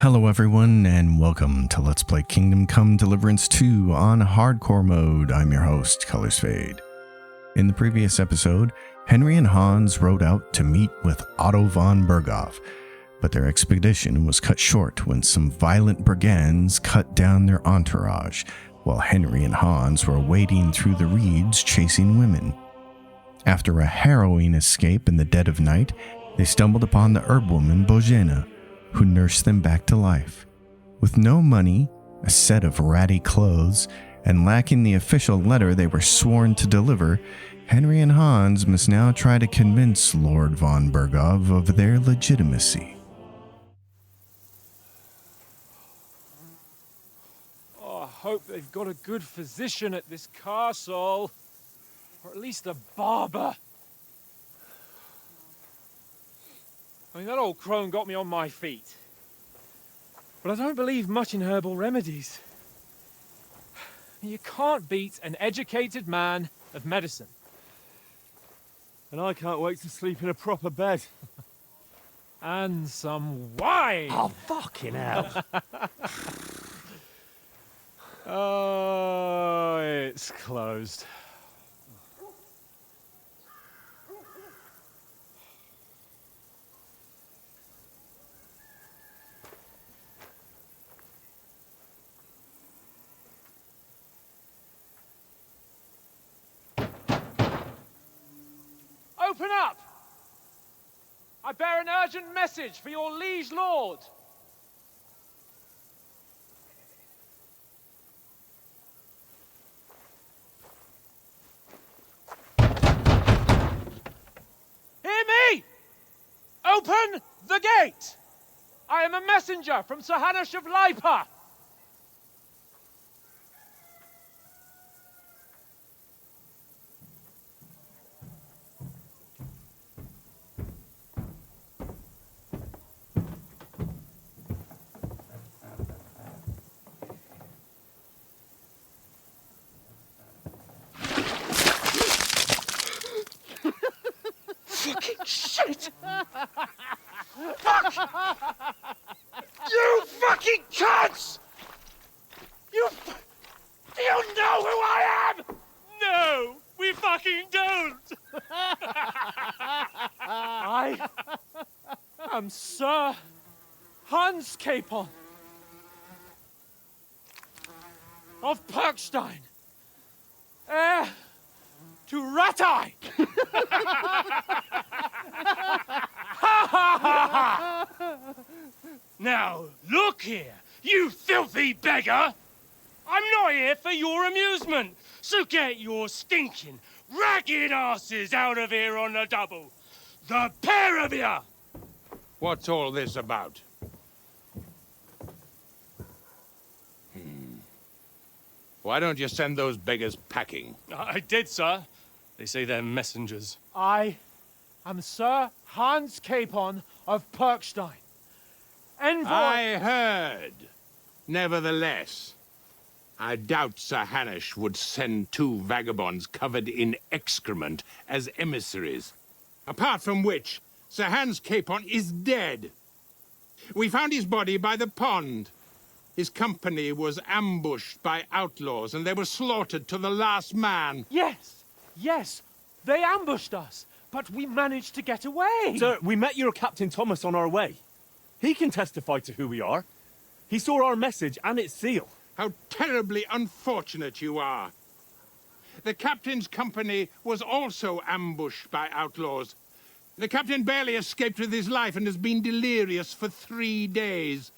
Hello everyone, and welcome to Let's Play Kingdom Come Deliverance 2 on Hardcore Mode. I'm your host, Colors Fade. In the previous episode, Henry and Hans rode out to meet with Otto von Berghoff, but their expedition was cut short when some violent brigands cut down their entourage, while Henry and Hans were wading through the reeds chasing women. After a harrowing escape in the dead of night, they stumbled upon the herbwoman Bojena, who nursed them back to life. With no money, a set of ratty clothes, and lacking the official letter they were sworn to deliver, Henry and Hans must now try to convince Lord von Berghoff of their legitimacy. Oh, I hope they've got a good physician at this castle. Or at least a barber. I mean, that old crone got me on my feet. But I don't believe much in herbal remedies. You can't beat an educated man of medicine. And I can't wait to sleep in a proper bed. And some wine! Oh, fucking hell. Oh, it's closed. Open up! I bear an urgent message for your liege lord. Hear me! Open the gate! I am a messenger from Sir Hanush of Lipa. Shit! Fuck! You fucking cunts! Do you know who I am? No, we fucking don't! I am Sir Hans Capon of Perkstein, heir to Ratai! Now, look here, you filthy beggar! I'm not here for your amusement, so get your stinking, ragged asses out of here on the double. The pair of you! What's all this about? Why don't you send those beggars packing? I did, sir. They say they're messengers. I am Sir Hans Capon of Perkstein. Envoy... I heard. Nevertheless, I doubt Sir Hanush would send two vagabonds covered in excrement as emissaries. Apart from which, Sir Hans Capon is dead. We found his body by the pond. His company was ambushed by outlaws, and they were slaughtered to the last man. Yes, they ambushed us, but we managed to get away. Sir, we met your Captain Thomas on our way. He can testify to who we are. He saw our message and its seal. How terribly unfortunate you are. The captain's company was also ambushed by outlaws. The captain barely escaped with his life and has been delirious for 3 days.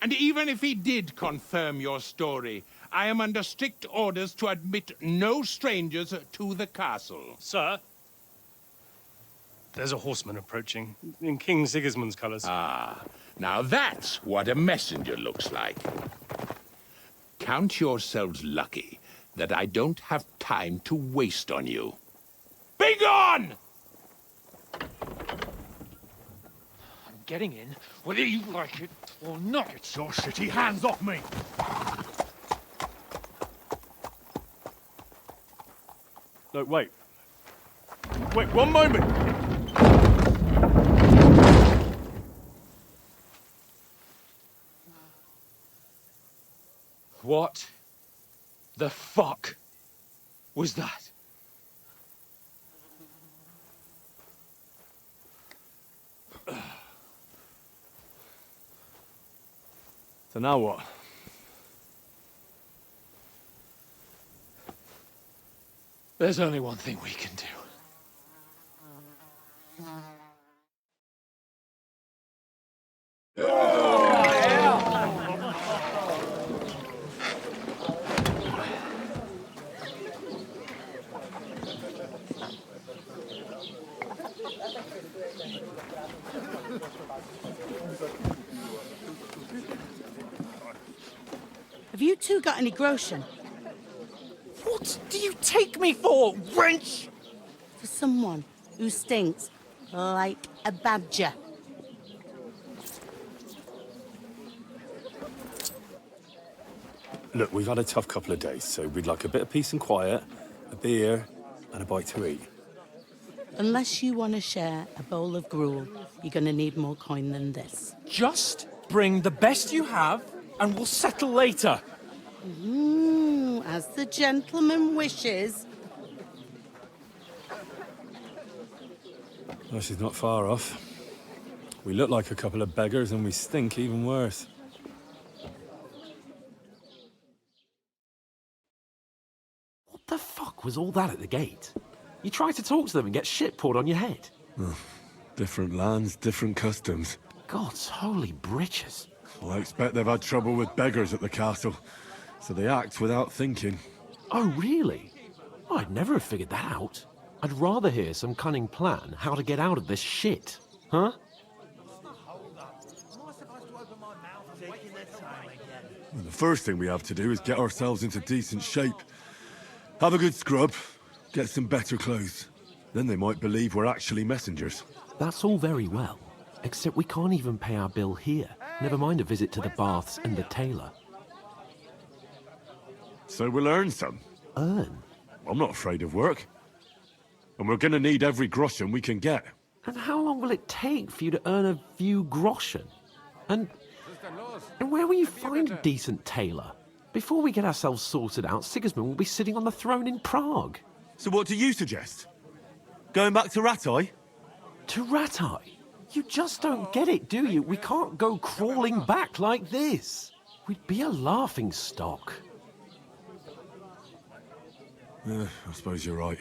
And even if he did confirm your story, I am under strict orders to admit no strangers to the castle. Sir, there's a horseman approaching, in King Sigismund's colours. Ah, now that's what a messenger looks like. Count yourselves lucky that I don't have time to waste on you. Be gone! I'm getting in, whether you like it or not. Get your shitty hands off me! No, wait. Wait, one moment! What the fuck was that? So now what? There's only one thing we can do. Have you two got any groschen? What do you take me for, wench? For someone who stinks like a badger. Look, we've had a tough couple of days, so we'd like a bit of peace and quiet, a beer, and a bite to eat. Unless you want to share a bowl of gruel, you're going to need more coin than this. Just bring the best you have, and we'll settle later. As the gentleman wishes. Well, she's not far off. We look like a couple of beggars, and we stink even worse. What the fuck was all that at the gate? You try to talk to them and get shit poured on your head. Different lands, different customs. God's holy britches. Well, I expect they've had trouble with beggars at the castle, so they act without thinking. Oh, really? I'd never have figured that out. I'd rather hear some cunning plan how to get out of this shit. Huh? Well, the first thing we have to do is get ourselves into decent shape. Have a good scrub, get some better clothes. Then they might believe we're actually messengers. That's all very well, except we can't even pay our bill here. Never mind a visit to the baths and the tailor. So we'll earn some. Earn? I'm not afraid of work. And we're gonna need every groschen we can get. And how long will it take for you to earn a few groschen? And where will you find a decent tailor? Before we get ourselves sorted out, Sigismund will be sitting on the throne in Prague. So what do you suggest? Going back to Ratai? To Ratai? You just don't get it, do you? We can't go crawling back like this. We'd be a laughing stock. I suppose you're right.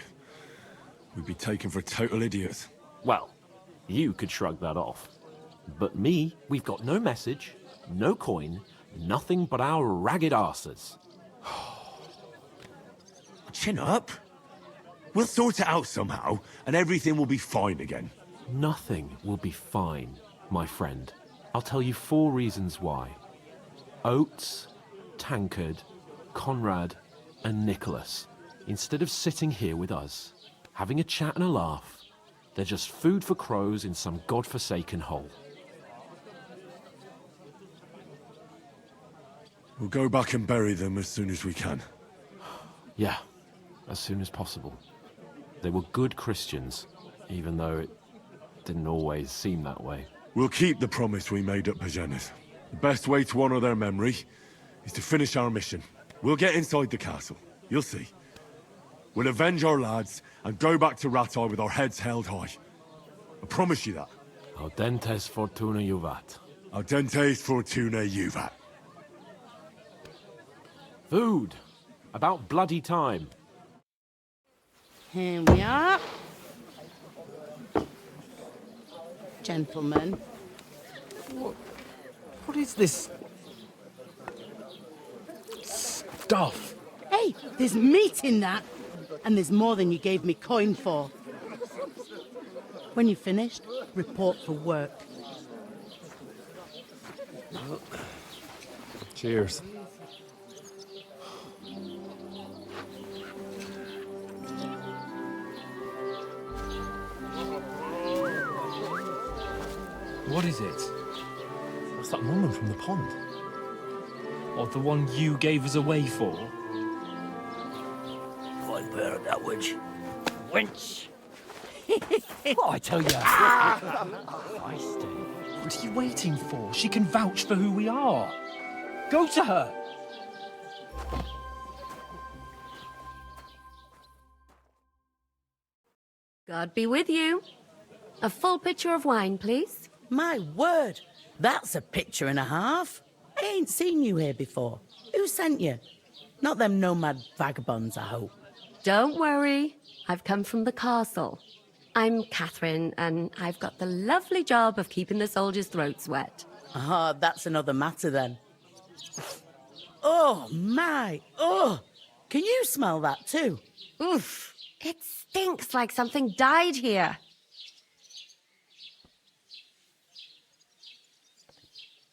We'd be taken for total idiots. Well, you could shrug that off. But me, we've got no message, no coin, nothing but our ragged arses. Chin up. We'll sort it out somehow, and everything will be fine again. Nothing will be fine, my friend. I'll tell you 4 reasons why. Oates, Tankard, Conrad, and Nicholas. Instead of sitting here with us, having a chat and a laugh, they're just food for crows in some godforsaken hole. We'll go back and bury them as soon as we can. Yeah, as soon as possible. They were good Christians, even though it didn't always seem that way. We'll keep the promise we made at Pagenes. The best way to honor their memory is to finish our mission. We'll get inside the castle. You'll see. We'll avenge our lads and go back to Ratai with our heads held high. I promise you that. Audentes fortuna juvat. Audentes fortuna juvat. Food. About bloody time. Here we are. Gentlemen. What is this stuff? Hey, there's meat in that. And there's more than you gave me coin for. When you're finished, report for work. Cheers. What is it? What's that woman from the pond? Or the one you gave us away for? I'd bear that witch. Wench! What I tell you? What are you waiting for? She can vouch for who we are. Go to her. God be with you. A full pitcher of wine, please. My word, that's a picture and a half. I ain't seen you here before. Who sent you? Not them nomad vagabonds, I hope. Don't worry. I've come from the castle. I'm Catherine, and I've got the lovely job of keeping the soldiers' throats wet. Ah, that's another matter then. Oh, my. Oh, can you smell that too? Oof. It stinks like something died here.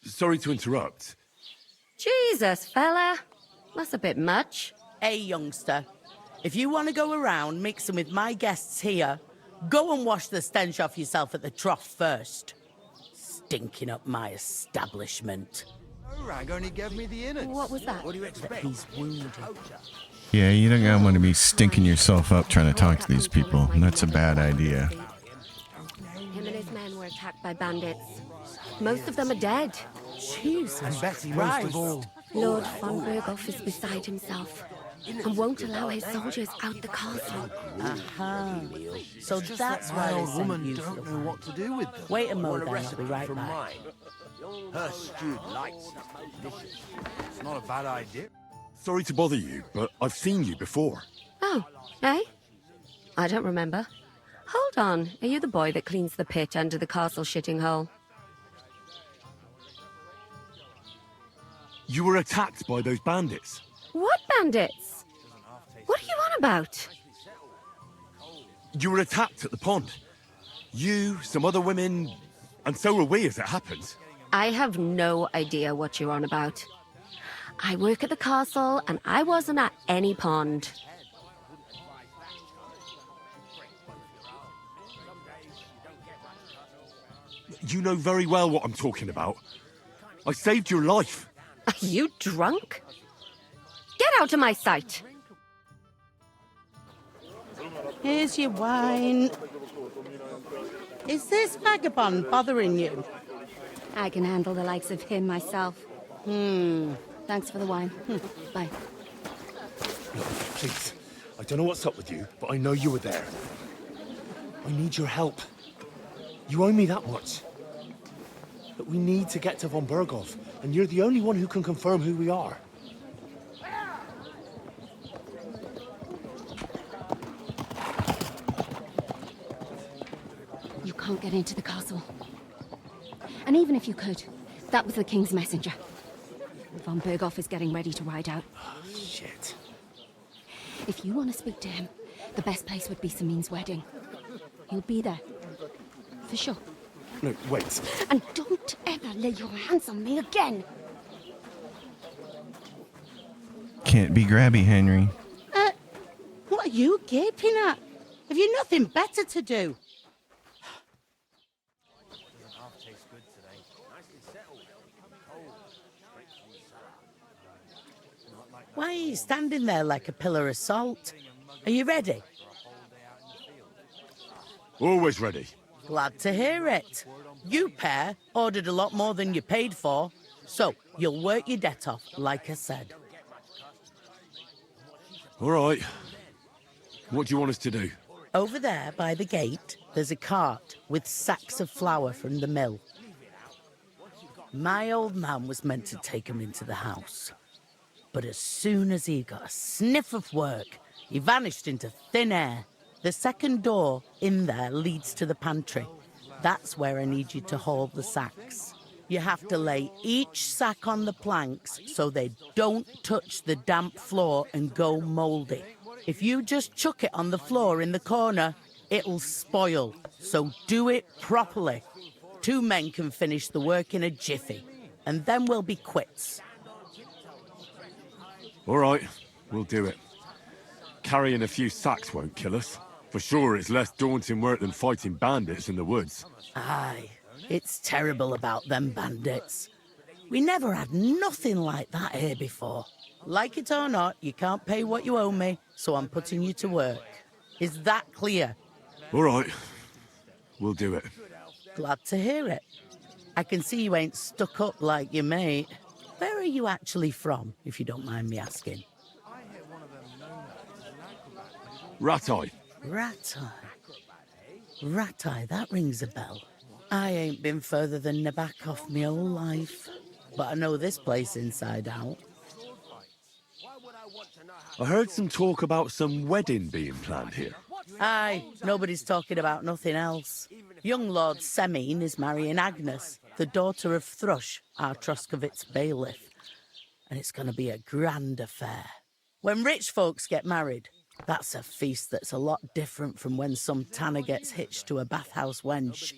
Sorry to interrupt. Jesus, fella. That's a bit much. Hey, youngster. If you want to go around mixing with my guests here, go and wash the stench off yourself at the trough first. Stinking up my establishment. Rag only gave me the innards. What was that? What do you expect? He's wounded. Yeah, you don't want to be stinking yourself up trying to talk to these people. That's a bad idea. Him and his men were attacked by bandits. Most of them are dead. Jesus And Betty Christ. most of all. Lord von Berghoff is beside himself and won't allow his soldiers out the castle. Aha. So Just that's that why my they old sent woman you don't for know what to do with them. Wait a moment, Want then, I'll be right from back. mine. Her stewed lights. Delicious. It's not a bad idea. Sorry to bother you, but I've seen you before. Oh, eh? I don't remember. Hold on, are you the boy that cleans the pit under the castle shitting hole? You were attacked by those bandits. What bandits? What are you on about? You were attacked at the pond. You, some other women, and so were we as it happened. I have no idea what you're on about. I work at the castle, and I wasn't at any pond. You know very well what I'm talking about. I saved your life. Are you drunk? Get out of my sight! Here's your wine. Is this vagabond bothering you? I can handle the likes of him myself. Thanks for the wine. Bye. Look, please. I don't know what's up with you, but I know you were there. I need your help. You owe me that much. But we need to get to von Berghoff, and you're the only one who can confirm who we are. You can't get into the castle. And even if you could, that was the king's messenger. Von Berghoff is getting ready to ride out. Shit. If you want to speak to him, the best place would be Samin's wedding. He'll be there. For sure. No, wait. And don't ever lay your hands on me again! Can't be grabby, Henry. What are you gaping at? Have you nothing better to do? Why are you standing there like a pillar of salt? Are you ready? Always ready. Glad to hear it. You pair ordered a lot more than you paid for, so you'll work your debt off, like I said. All right. What do you want us to do? Over there by the gate, there's a cart with sacks of flour from the mill. My old man was meant to take 'em into the house. But as soon as he got a sniff of work, he vanished into thin air. The second door in there leads to the pantry. That's where I need you to haul the sacks. You have to lay each sack on the planks so they don't touch the damp floor and go mouldy. If you just chuck it on the floor in the corner, it'll spoil. So do it properly. 2 men can finish the work in a jiffy, and then we'll be quits. All right, we'll do it. Carrying a few sacks won't kill us. For sure, it's less daunting work than fighting bandits in the woods. Aye, it's terrible about them bandits. We never had nothing like that here before. Like it or not, you can't pay what you owe me, so I'm putting you to work. Is that clear? All right, we'll do it. Glad to hear it. I can see you ain't stuck up like your mate. Where are you actually from, if you don't mind me asking? Rat-eye. Rat-eye. Rat-eye, that rings a bell. I ain't been further than Nabakov my whole life, but I know this place inside out. I heard some talk about some wedding being planned here. Aye, nobody's talking about nothing else. Young Lord Semine is marrying Agnes, the daughter of Thrush, our Troskovitz bailiff. And it's going to be a grand affair. When rich folks get married, that's a feast that's a lot different from when some tanner gets hitched to a bathhouse wench.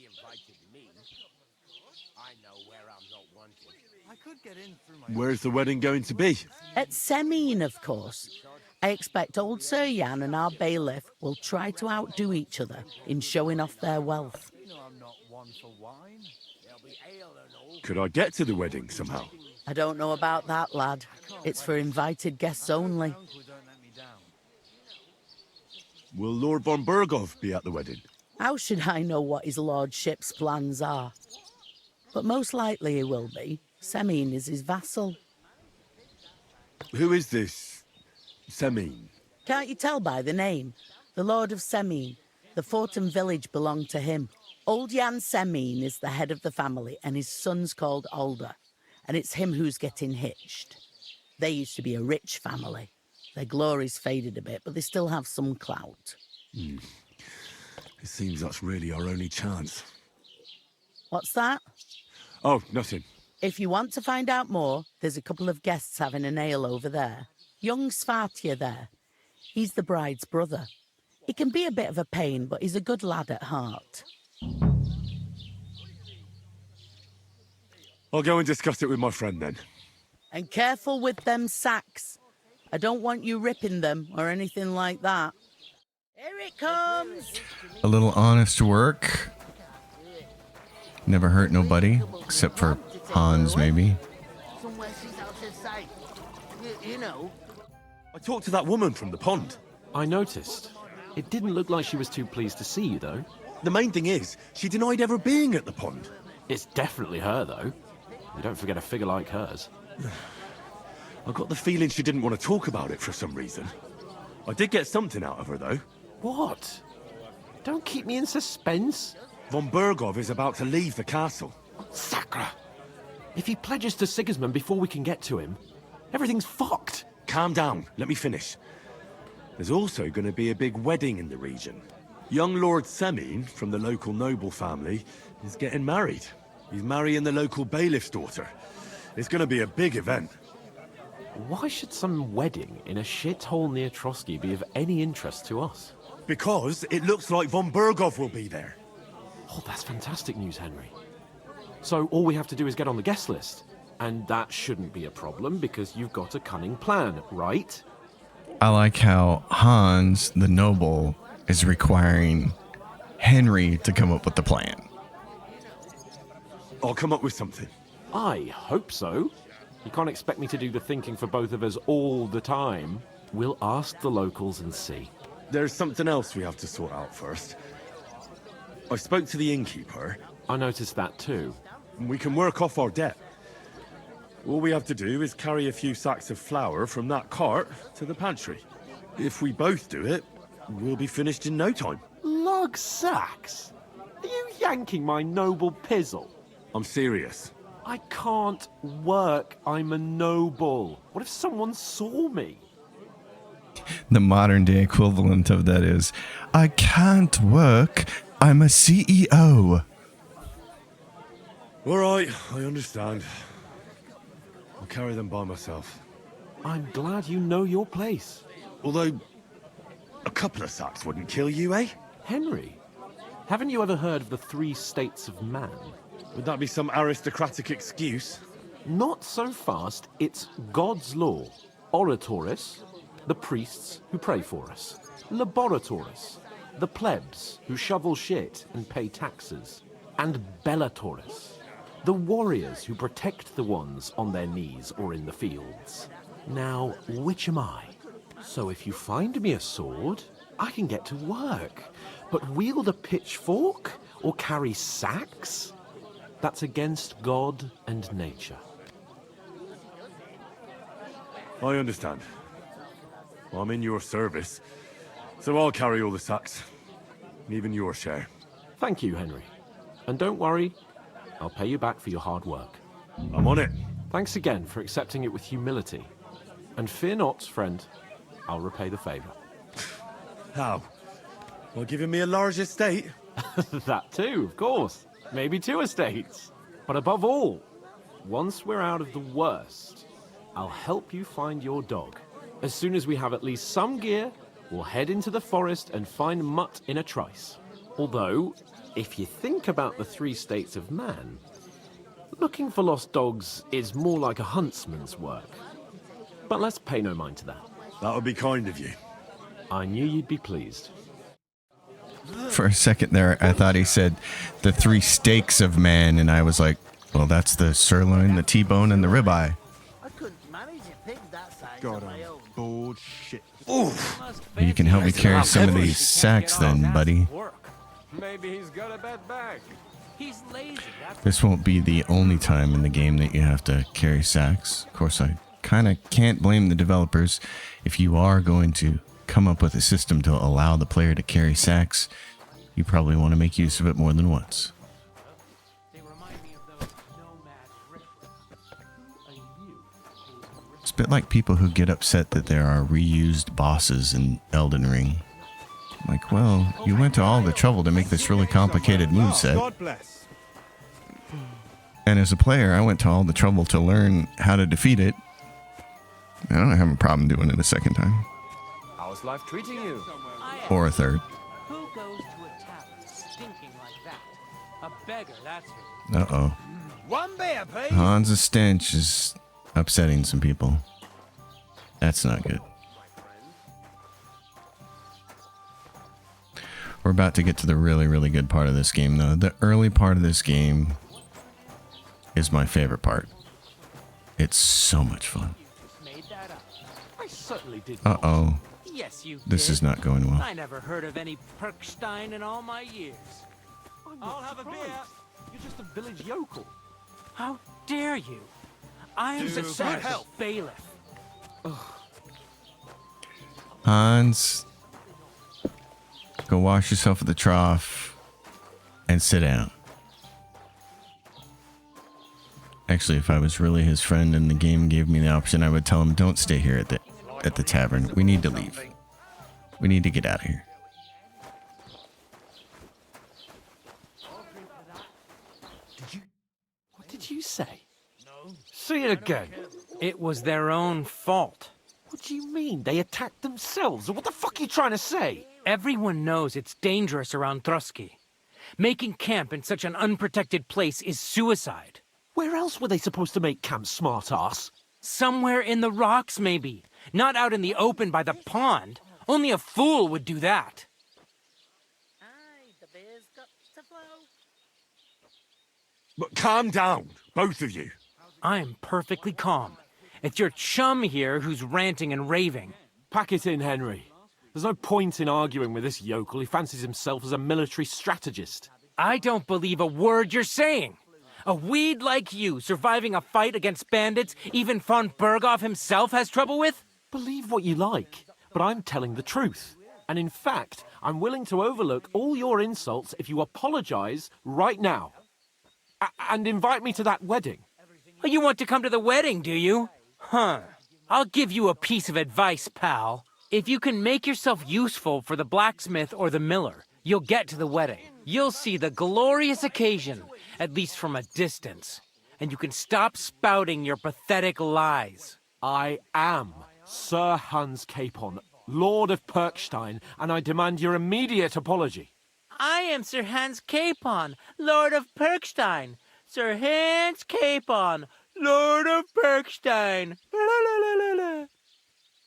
Where's the wedding going to be? At Semine, of course. I expect old Sir Jan and our bailiff will try to outdo each other in showing off their wealth. Could I get to the wedding somehow? I don't know about that, lad. It's for invited guests only. Will Lord von Burgov be at the wedding? How should I know what his lordship's plans are? But most likely he will be. Semine is his vassal. Who is this Semine? Can't you tell by the name? The Lord of Semine. The fort and village belong to him. Old Jan Semine is the head of the family, and his son's called Alder. And it's him who's getting hitched. They used to be a rich family. Their glory's faded a bit, but they still have some clout. It seems that's really our only chance. What's that? Oh, nothing. If you want to find out more, there's a couple of guests having an ale over there. Young Svartje there. He's the bride's brother. He can be a bit of a pain, but he's a good lad at heart. I'll go and discuss it with my friend then. And careful with them sacks. I don't want you ripping them or anything like that. Here it comes! A little honest work. Never hurt nobody, except for Hans, maybe. I talked to that woman from the pond. I noticed. It didn't look like she was too pleased to see you, though. The main thing is, she denied ever being at the pond. It's definitely her, though. You don't forget a figure like hers. I got the feeling she didn't want to talk about it for some reason. I did get something out of her, though. What? Don't keep me in suspense. Von Burgov is about to leave the castle. Sacra! If he pledges to Sigismund before we can get to him, everything's fucked. Calm down, let me finish. There's also going to be a big wedding in the region. Young Lord Semine, from the local noble family, is getting married. He's marrying the local bailiff's daughter. It's going to be a big event. Why should some wedding in a shithole near Trotsky be of any interest to us? Because it looks like von Burgov will be there. Oh, that's fantastic news, Henry. So all we have to do is get on the guest list. And that shouldn't be a problem because you've got a cunning plan, right? I like how Hans, the noble, is requiring Henry to come up with the plan. I'll come up with something. I hope so. You can't expect me to do the thinking for both of us all the time. We'll ask the locals and see. There's something else we have to sort out first. I spoke to the innkeeper. I noticed that too. We can work off our debt. All we have to do is carry a few sacks of flour from that cart to the pantry. If we both do it, we'll be finished in no time. Lug sacks? Are you yanking my noble pizzle? I'm serious. I can't work. I'm a noble. What if someone saw me? The modern day equivalent of that is, I can't work. I'm a CEO. All right, I understand. I'll carry them by myself. I'm glad you know your place. Although, a couple of sacks wouldn't kill you, eh? Henry, haven't you ever heard of the 3 states of man? Would that be some aristocratic excuse? Not so fast. It's God's law. Oratoris, the priests who pray for us. Laboratoris, the plebs who shovel shit and pay taxes. And Bellatoris, the warriors who protect the ones on their knees or in the fields. Now, which am I? So if you find me a sword, I can get to work. But wield a pitchfork or carry sacks? That's against God and nature. I understand. I'm in your service, so I'll carry all the sacks. Even your share. Thank you, Henry. And don't worry, I'll pay you back for your hard work. I'm on it. Thanks again for accepting it with humility. And fear not, friend, I'll repay the favor. How? Well, giving me a large estate? That too, of course. Maybe 2 estates. But above all, once we're out of the worst, I'll help you find your dog. As soon as we have at least some gear, we'll head into the forest and find Mutt in a trice. Although, if you think about the 3 states of man, looking for lost dogs is more like a huntsman's work. But let's pay no mind to that. That would be kind of you. I knew you'd be pleased. For a second there, I thought he said the 3 steaks of man, and I was like, well, that's the sirloin, the T-bone, and the ribeye. I couldn't manage a pig that size God, on my own. bored shit. You can help me carry some of these sacks then, buddy. Maybe he's got a bad bag. He's lazy. This won't be the only time in the game that you have to carry sacks. Of course, I kind of can't blame the developers. If you are going to come up with a system to allow the player to carry sacks, you probably want to make use of it more than once. It's a bit like people who get upset that there are reused bosses in Elden Ring. Like, well, you went to all the trouble to make this really complicated moveset. God bless. And as a player, I went to all the trouble to learn how to defeat it. I don't have a problem doing it a second time. How's life treating you? Or a third. Who goes to a tavern stinking like that? A beggar, that's who. Uh-oh. One beer, please. Hans' stench is upsetting some people. That's not good. We're about to get to the really, really good part of this game, though. The early part of this game is my favorite part. It's so much fun. I certainly did. Uh-oh. Yes, you This did. is not going well. I never heard of any Perkstein in all my years. I'll have a beer. You're just a village yokel. How dare you? I am the good bailiff. Hans, go wash yourself at the trough and sit down. Actually, if I was really his friend and the game gave me the option, I would tell him, don't stay here at the tavern. We need to leave. We need to get out of here. What did you say? Say it again. It was their own fault. What do you mean? They attacked themselves? What the fuck are you trying to say? Everyone knows it's dangerous around Trotsky. Making camp in such an unprotected place is suicide. Where else were they supposed to make camp, smart-ass? Somewhere in the rocks, maybe. Not out in the open by the pond. Only a fool would do that. Aye, the beer's got to flow. But calm down, both of you. I'm perfectly calm. It's your chum here who's ranting and raving. Pack it in, Henry. There's no point in arguing with this yokel. He fancies himself as a military strategist. I don't believe a word you're saying. A weed like you surviving a fight against bandits even von Berghoff himself has trouble with? Believe what you like, but I'm telling the truth. And in fact, I'm willing to overlook all your insults if you apologize right now. And invite me to that wedding. Oh, you want to come to the wedding, do you? Huh. I'll give you a piece of advice, pal. If you can make yourself useful for the blacksmith or the miller, you'll get to the wedding. You'll see the glorious occasion, at least from a distance. And you can stop spouting your pathetic lies. I am Sir Hans Capon, Lord of Perkstein, and I demand your immediate apology. I am Sir Hans Capon, Lord of Perkstein. Sir Hans Capon, Lord of Perkstein.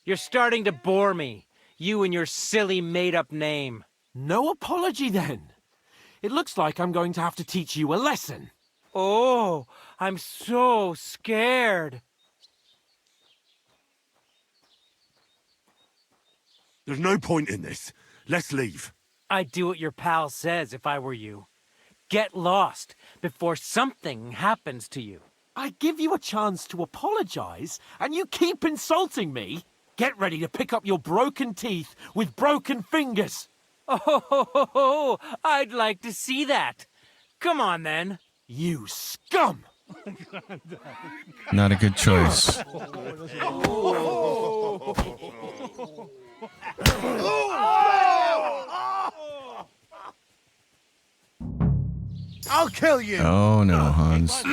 You're starting to bore me, you and your silly made-up name. No apology, then. It looks like I'm going to have to teach you a lesson. Oh, I'm so scared. There's no point in this. Let's leave. I'd do what your pal says if I were you. Get lost before something happens to you. I give you a chance to apologize, and you keep insulting me? Get ready to pick up your broken teeth with broken fingers. Oh, I'd like to see that. Come on, then. You scum! Not a good choice. I'll kill you! Oh no, Hans.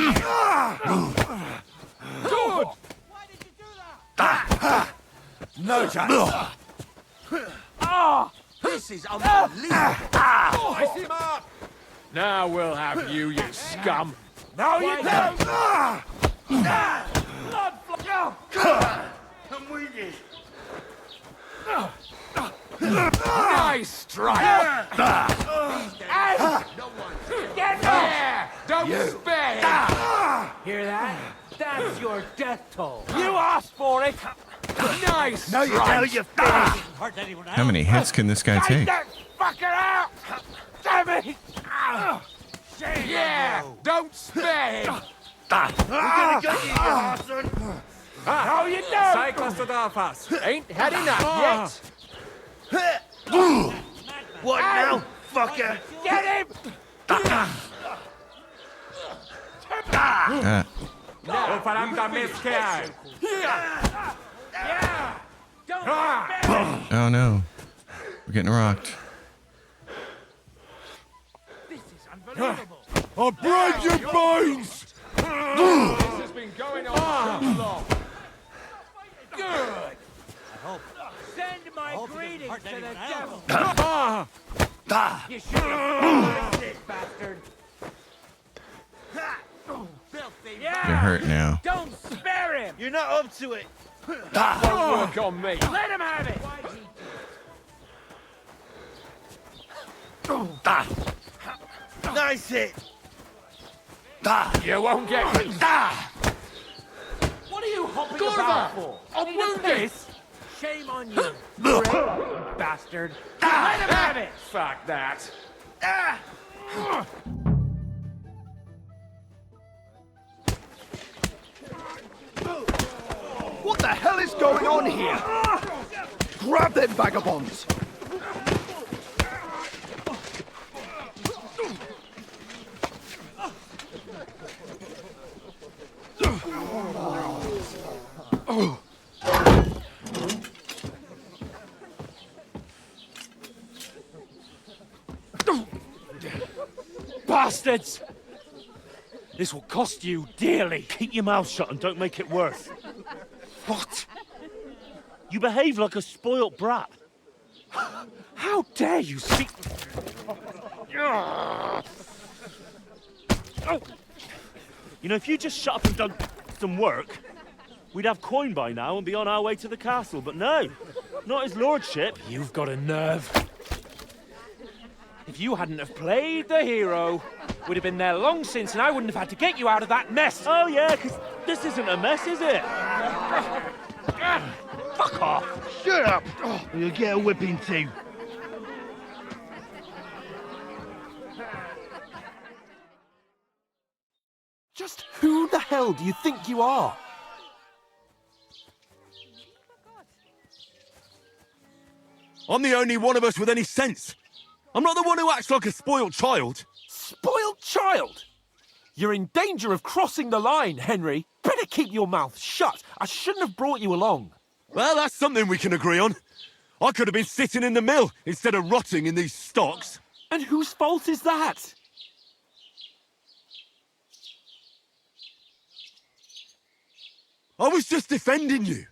No chance! This is unbelievable! Now we'll have you, you scum. No, you don't! I'm with you. Nice strike! Get there! Don't spare him! Hear that? That's your death toll. You asked for it. Nice No, you don't, you fish! How many hits can this guy take? that fucker out! Damn it! Yeah! Don't spare him! We're gonna get you, you bastard! No, you don't! Ain't had enough yet! What now, fucker? Get him! Ah, No, paranda mezcal! oh no. We're getting rocked. I'll break your bones! This has been going on too long. Good! Send my greetings to the devil. You should have missed it, bastard. You're hurt now. Don't spare him. You're not up to it! Don't work on me. Let him have it. Nice hit! You won't get me. What are you hopping about for? I'm wounded! Shame on you, you bastard. Let him have it. Fuck that. What the hell is going on here? Grab them vagabonds! Bastards! This will cost you dearly. Keep your mouth shut and don't make it worse. What? You behave like a spoilt brat. How dare you speak... Oh. You know, if you just shut up and done some work, we'd have coin by now and be on our way to the castle, but no, not his lordship. You've got a nerve. If you hadn't have played the hero, we'd have been there long since and I wouldn't have had to get you out of that mess. Oh yeah, because this isn't a mess, is it? Fuck off. Shut up! Or you'll get a whipping too. Just who the hell do you think you are? I'm the only one of us with any sense. I'm not the one who acts like a spoiled child. Spoiled child? You're in danger of crossing the line, Henry. Better keep your mouth shut. I shouldn't have brought you along. Well, that's something we can agree on. I could have been sitting in the mill instead of rotting in these stocks. And whose fault is that? I was just defending you.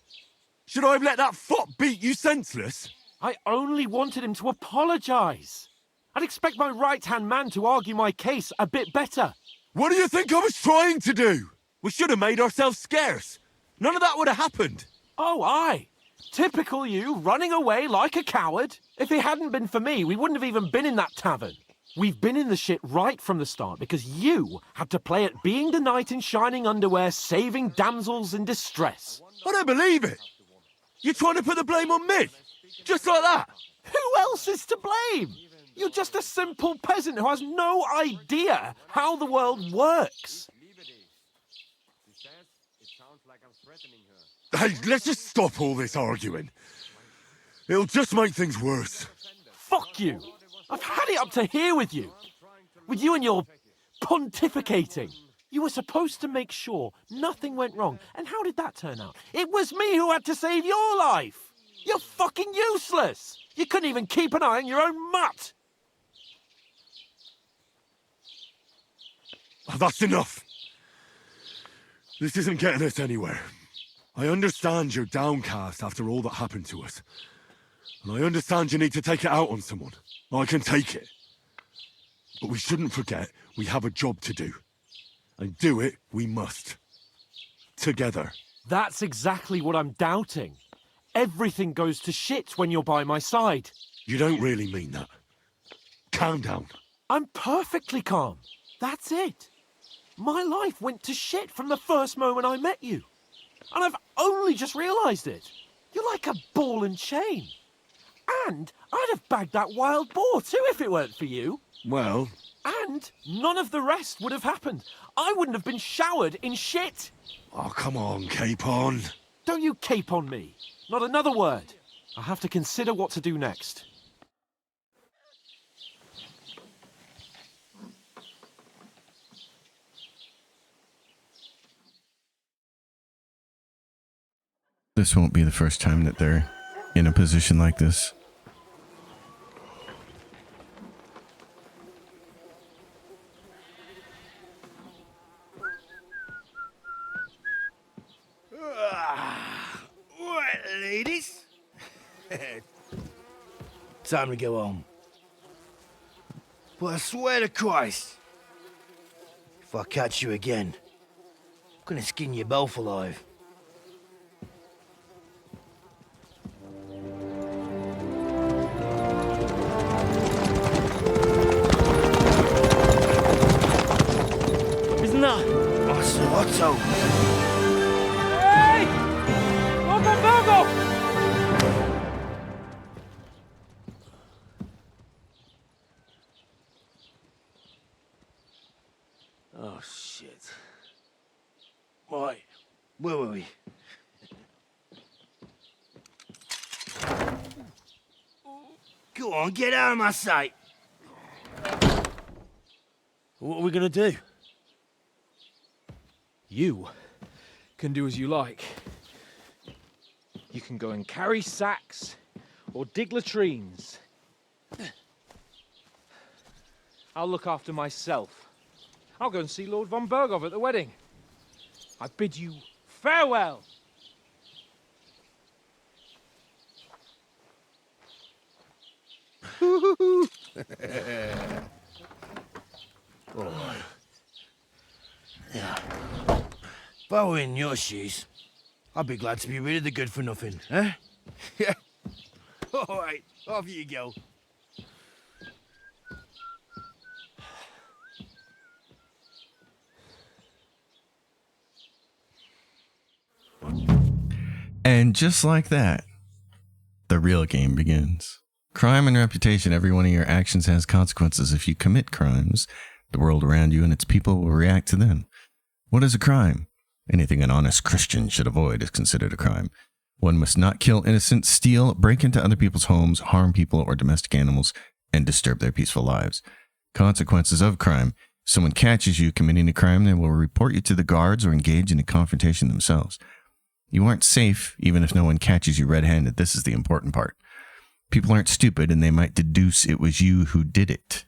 Should I have let that fop beat you senseless? I only wanted him to apologise. I'd expect my right-hand man to argue my case a bit better. What do you think I was trying to do? We should have made ourselves scarce. None of that would have happened. Oh, aye. Typical you, running away like a coward. If it hadn't been for me, we wouldn't have even been in that tavern. We've been in the shit right from the start because you had to play at being the knight in shining underwear, saving damsels in distress. I don't believe it. You're trying to put the blame on me? Just like that? Who else is to blame? You're just a simple peasant who has no idea how the world works. Hey, let's just stop all this arguing. It'll just make things worse. fuck you! I've had it up to here with you! With you and your pontificating! You were supposed to make sure nothing went wrong, and how did that turn out? It was me who had to save your life! You're fucking useless! You couldn't even keep an eye on your own mutt! Oh, that's enough! This isn't getting us anywhere. I understand you're downcast after all that happened to us. And I understand you need to take it out on someone. I can take it. But we shouldn't forget we have a job to do. And do it we must. Together. That's exactly what I'm doubting. Everything goes to shit when you're by my side. You don't really mean that. Calm down. I'm perfectly calm. That's it. My life went to shit from the first moment I met you. And I've only just realised it. You're like a ball and chain. And I'd have bagged that wild boar too if it weren't for you. Well... And none of the rest would have happened. I wouldn't have been showered in shit. Oh, come on, Capon. Don't you cape on me. Not another word. I have to consider what to do next. This won't be the first time that they're in a position like this. Right, ladies. Time to go home. But I swear to Christ, if I catch you again, I'm gonna skin you both alive. Isn't that? Master Otto. Hey! Open Virgo! Oh, shit. Right, where were we? Go on, get out of my sight. What are we gonna do? You can do as you like. You can go and carry sacks or dig latrines. I'll look after myself. I'll go and see Lord von Bergov at the wedding. I bid you farewell. Right. Yeah. If I were in your shoes, I'd be glad to be rid of the good for nothing, eh? Yeah. All right, off you go. And just like that, the real game begins. Crime and reputation. Every one of your actions has consequences. If you commit crimes, the world around you and its people will react to them. What is a crime? Anything an honest Christian should avoid is considered a crime. One must not kill innocents, steal, break into other people's homes, harm people or domestic animals, and disturb their peaceful lives. Consequences of crime. If someone catches you committing a crime, they will report you to the guards or engage in a confrontation themselves. You aren't safe even if no one catches you red-handed. This is the important part. People aren't stupid and they might deduce it was you who did it.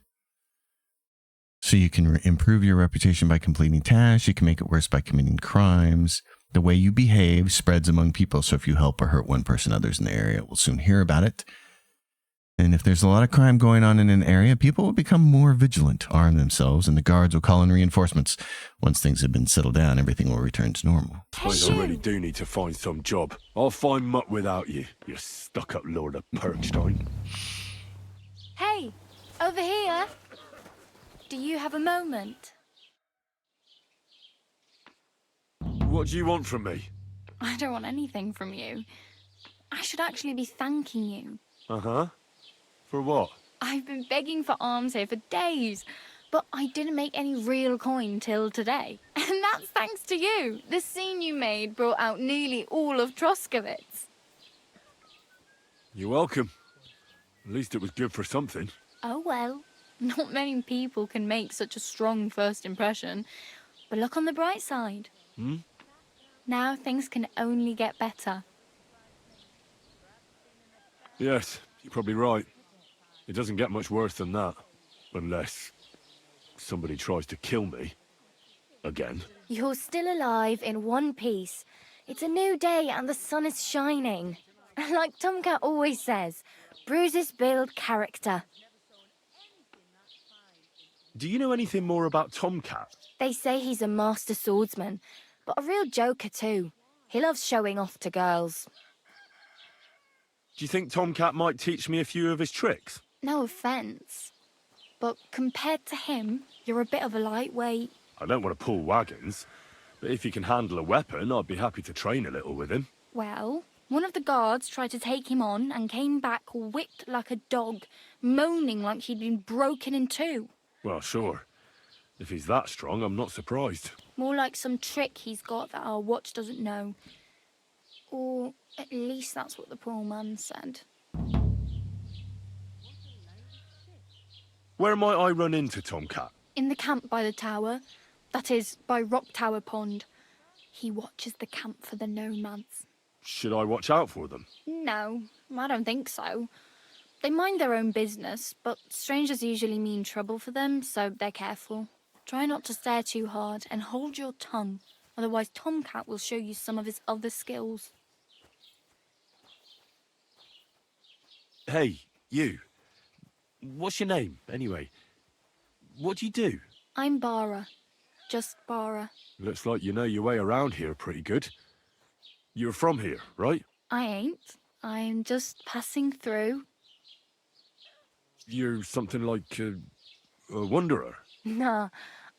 So you can improve your reputation by completing tasks. You can make it worse by committing crimes. The way you behave spreads among people. So if you help or hurt one person, others in the area will soon hear about it. And if there's a lot of crime going on in an area, people will become more vigilant, arm themselves, and the guards will call in reinforcements. Once things have been settled down, everything will return to normal. I really do need to find some job. I'll find mutt without you, you stuck-up Lord of Perkstein. Hey, over here. Do you have a moment? What do you want from me? I don't want anything from you. I should actually be thanking you. Uh-huh. For what? I've been begging for alms here for days, but I didn't make any real coin till today. And that's thanks to you. The scene you made brought out nearly all of Troskowitz. You're welcome. At least it was good for something. Oh well. Not many people can make such a strong first impression. But look on the bright side. Hmm? Now things can only get better. Yes, you're probably right. It doesn't get much worse than that. Unless somebody tries to kill me. Again. You're still alive in one piece. It's a new day and the sun is shining. Like Tomcat always says, bruises build character. Do you know anything more about Tomcat? They say he's a master swordsman, but a real joker too. He loves showing off to girls. Do you think Tomcat might teach me a few of his tricks? No offence. But compared to him, you're a bit of a lightweight. I don't want to pull wagons, but if he can handle a weapon, I'd be happy to train a little with him. Well, one of the guards tried to take him on and came back whipped like a dog, moaning like he'd been broken in two. Well, sure. If he's that strong, I'm not surprised. More like some trick he's got that our watch doesn't know. Or at least that's what the poor man said. Where might I run into Tomcat? In the camp by the tower. That is, by Rock Tower Pond. He watches the camp for the nomads. Should I watch out for them? No, I don't think so. They mind their own business, but strangers usually mean trouble for them, so they're careful. Try not to stare too hard and hold your tongue, otherwise Tomcat will show you some of his other skills. Hey, you. What's your name, anyway? What do you do? I'm Bara. Just Bara. Looks like you know your way around here pretty good. You're from here, right? I ain't. I'm just passing through. You're something like a wanderer. Nah,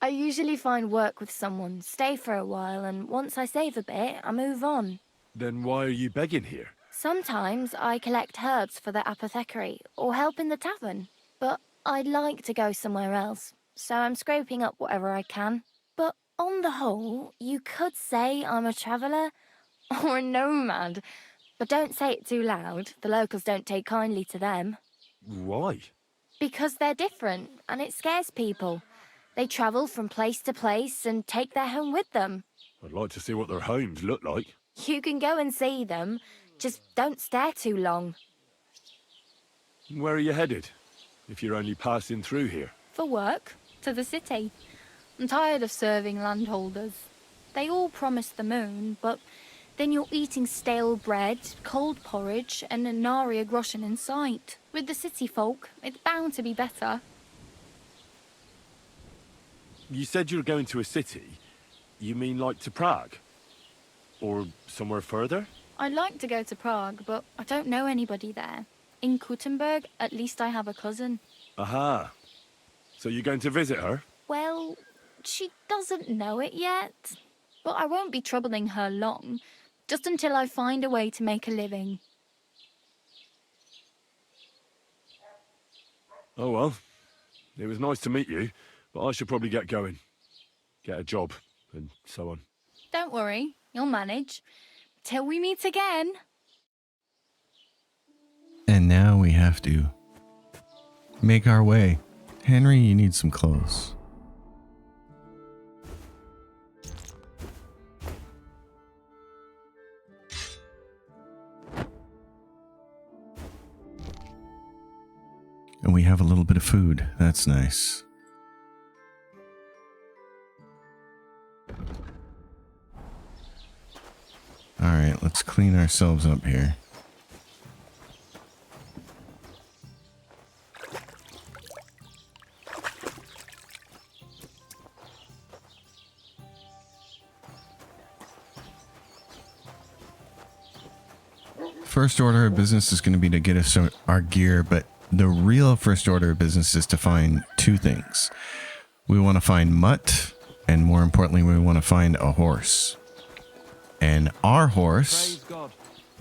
I usually find work with someone, stay for a while, and once I save a bit, I move on. Then why are you begging here? Sometimes I collect herbs for the apothecary, or help in the tavern. But I'd like to go somewhere else, so I'm scraping up whatever I can. But on the whole, you could say I'm a traveller, or a nomad. But don't say it too loud, the locals don't take kindly to them. Why? Because they're different, and it scares people. They travel from place to place and take their home with them. I'd like to see what their homes look like. You can go and see them, just don't stare too long. Where are you headed, if you're only passing through here? For work, to the city. I'm tired of serving landholders. They all promise the moon, but then you're eating stale bread, cold porridge, and a nary a groschen in sight. With the city folk, it's bound to be better. You said you were going to a city. You mean like to Prague? Or somewhere further? I'd like to go to Prague, but I don't know anybody there. In Kuttenberg, at least I have a cousin. Aha. So you're going to visit her? Well, she doesn't know it yet. But I won't be troubling her long, just until I find a way to make a living. Oh well. It was nice to meet you, but I should probably get going. Get a job, and so on. Don't worry, you'll manage. Till we meet again. And now we have to make our way. Henry, you need some clothes. And we have a little bit of food. That's nice. Alright, let's clean ourselves up here. First order of business is going to be to get us our gear, but the real first order of business is to find two things. We want to find mutt, and more importantly, we want to find a horse. And our horse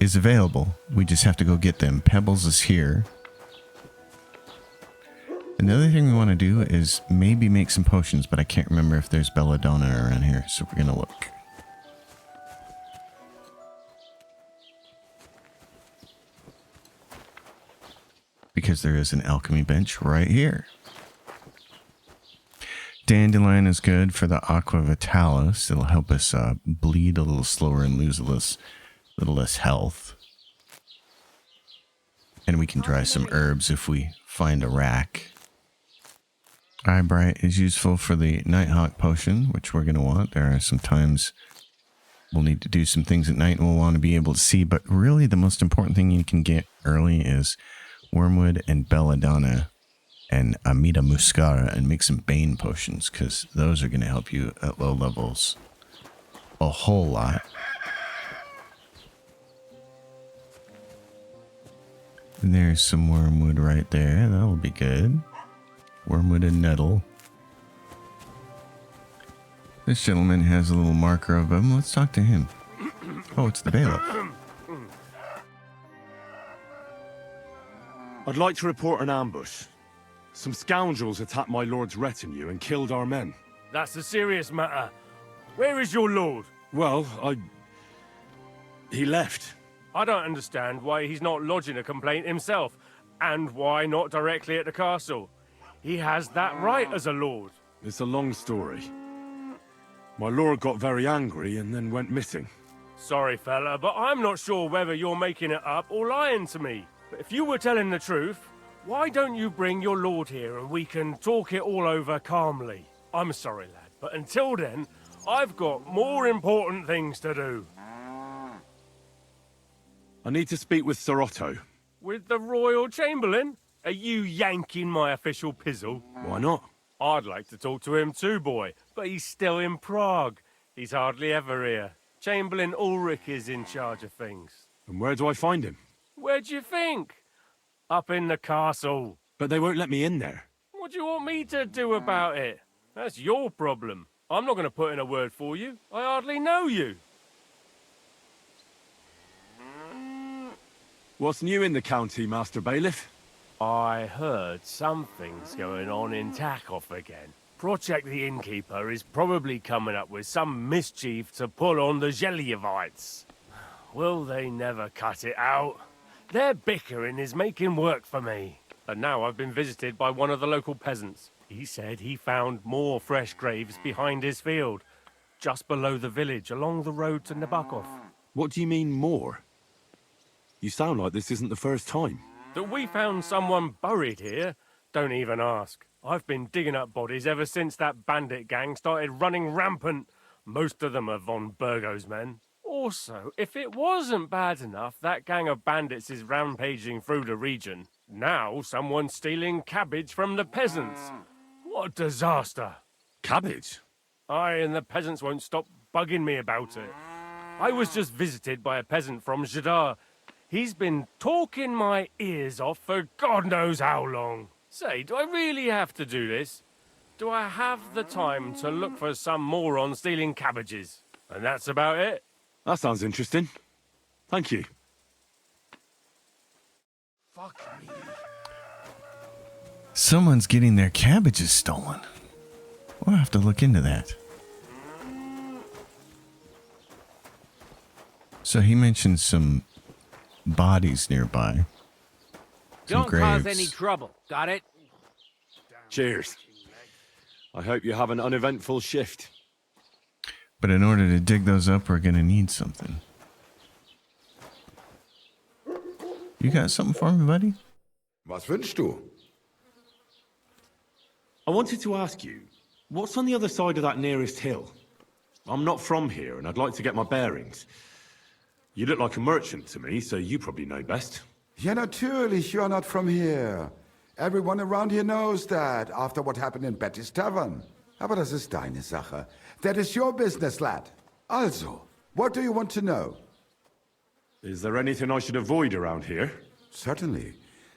is available. We just have to go get them. Pebbles is here. And the other thing we want to do is maybe make some potions, but I can't remember if there's belladonna around here, so we're going to look. because there is an alchemy bench right here. Dandelion is good for the Aqua Vitalis. It'll help us bleed a little slower and lose a little less health. And we can dry some herbs if we find a rack. Eyebright is useful for the Nighthawk potion, which we're going to want. There are some times we'll need to do some things at night and we'll want to be able to see. But really the most important thing you can get early is Wormwood and Belladonna and Amida Muscara, and make some Bane potions, because those are going to help you at low levels a whole lot. And there's some Wormwood right there. That'll be good. Wormwood and Nettle. This gentleman has a little marker of him. Let's talk to him. Oh, it's the bailiff. I'd like to report an ambush. Some scoundrels attacked my lord's retinue and killed our men. That's a serious matter. Where is your lord? Well, he left. I don't understand why he's not lodging a complaint himself, and why not directly at the castle. He has that right as a lord. It's a long story. My lord got very angry and then went missing. Sorry, fella, but I'm not sure whether you're making it up or lying to me. But if you were telling the truth, why don't you bring your lord here and we can talk it all over calmly? I'm sorry, lad, but until then, I've got more important things to do. I need to speak with Sir Otto. With the Royal Chamberlain? Are you yanking my official pizzle? Why not? I'd like to talk to him too, boy, but he's still in Prague. He's hardly ever here. Chamberlain Ulrich is in charge of things. And where do I find him? Where do you think? Up in the castle. But they won't let me in there. What do you want me to do about it? That's your problem. I'm not going to put in a word for you. I hardly know you. What's new in the county, Master Bailiff? I heard something's going on in Takov again. Project the Innkeeper is probably coming up with some mischief to pull on the Zhelyevites. Will they never cut it out? Their bickering is making work for me. And now I've been visited by one of the local peasants. He said he found more fresh graves behind his field, just below the village, along the road to Nabokov. What do you mean, more? You sound like this isn't the first time. That we found someone buried here? Don't even ask. I've been digging up bodies ever since that bandit gang started running rampant. Most of them are von Burgo's men. Also, if it wasn't bad enough that gang of bandits is rampaging through the region, now someone's stealing cabbage from the peasants. What a disaster. Cabbage? Aye, and the peasants won't stop bugging me about it. I was just visited by a peasant from Jadar. He's been talking my ears off for God knows how long. Say, do I really have to do this? Do I have the time to look for some moron stealing cabbages? And that's about it. That sounds interesting. Thank you. Fuck me. Someone's getting their cabbages stolen. We'll have to look into that. So he mentioned some bodies nearby. Some Don't graves. cause any trouble. Got it? Cheers. I hope you have an uneventful shift. But in order to dig those up, we're gonna need something. You got something for me, buddy? Was wünschst du? I wanted to ask you, what's on the other side of that nearest hill? I'm not from here, and I'd like to get my bearings. You look like a merchant to me, so you probably know best. Ja, natürlich, you are not from here. Everyone around here knows that, after what happened in Betty's Tavern. Aber das ist deine Sache. That is your business, lad. Also, what do you want to know? Is there anything I should avoid around here? Certainly.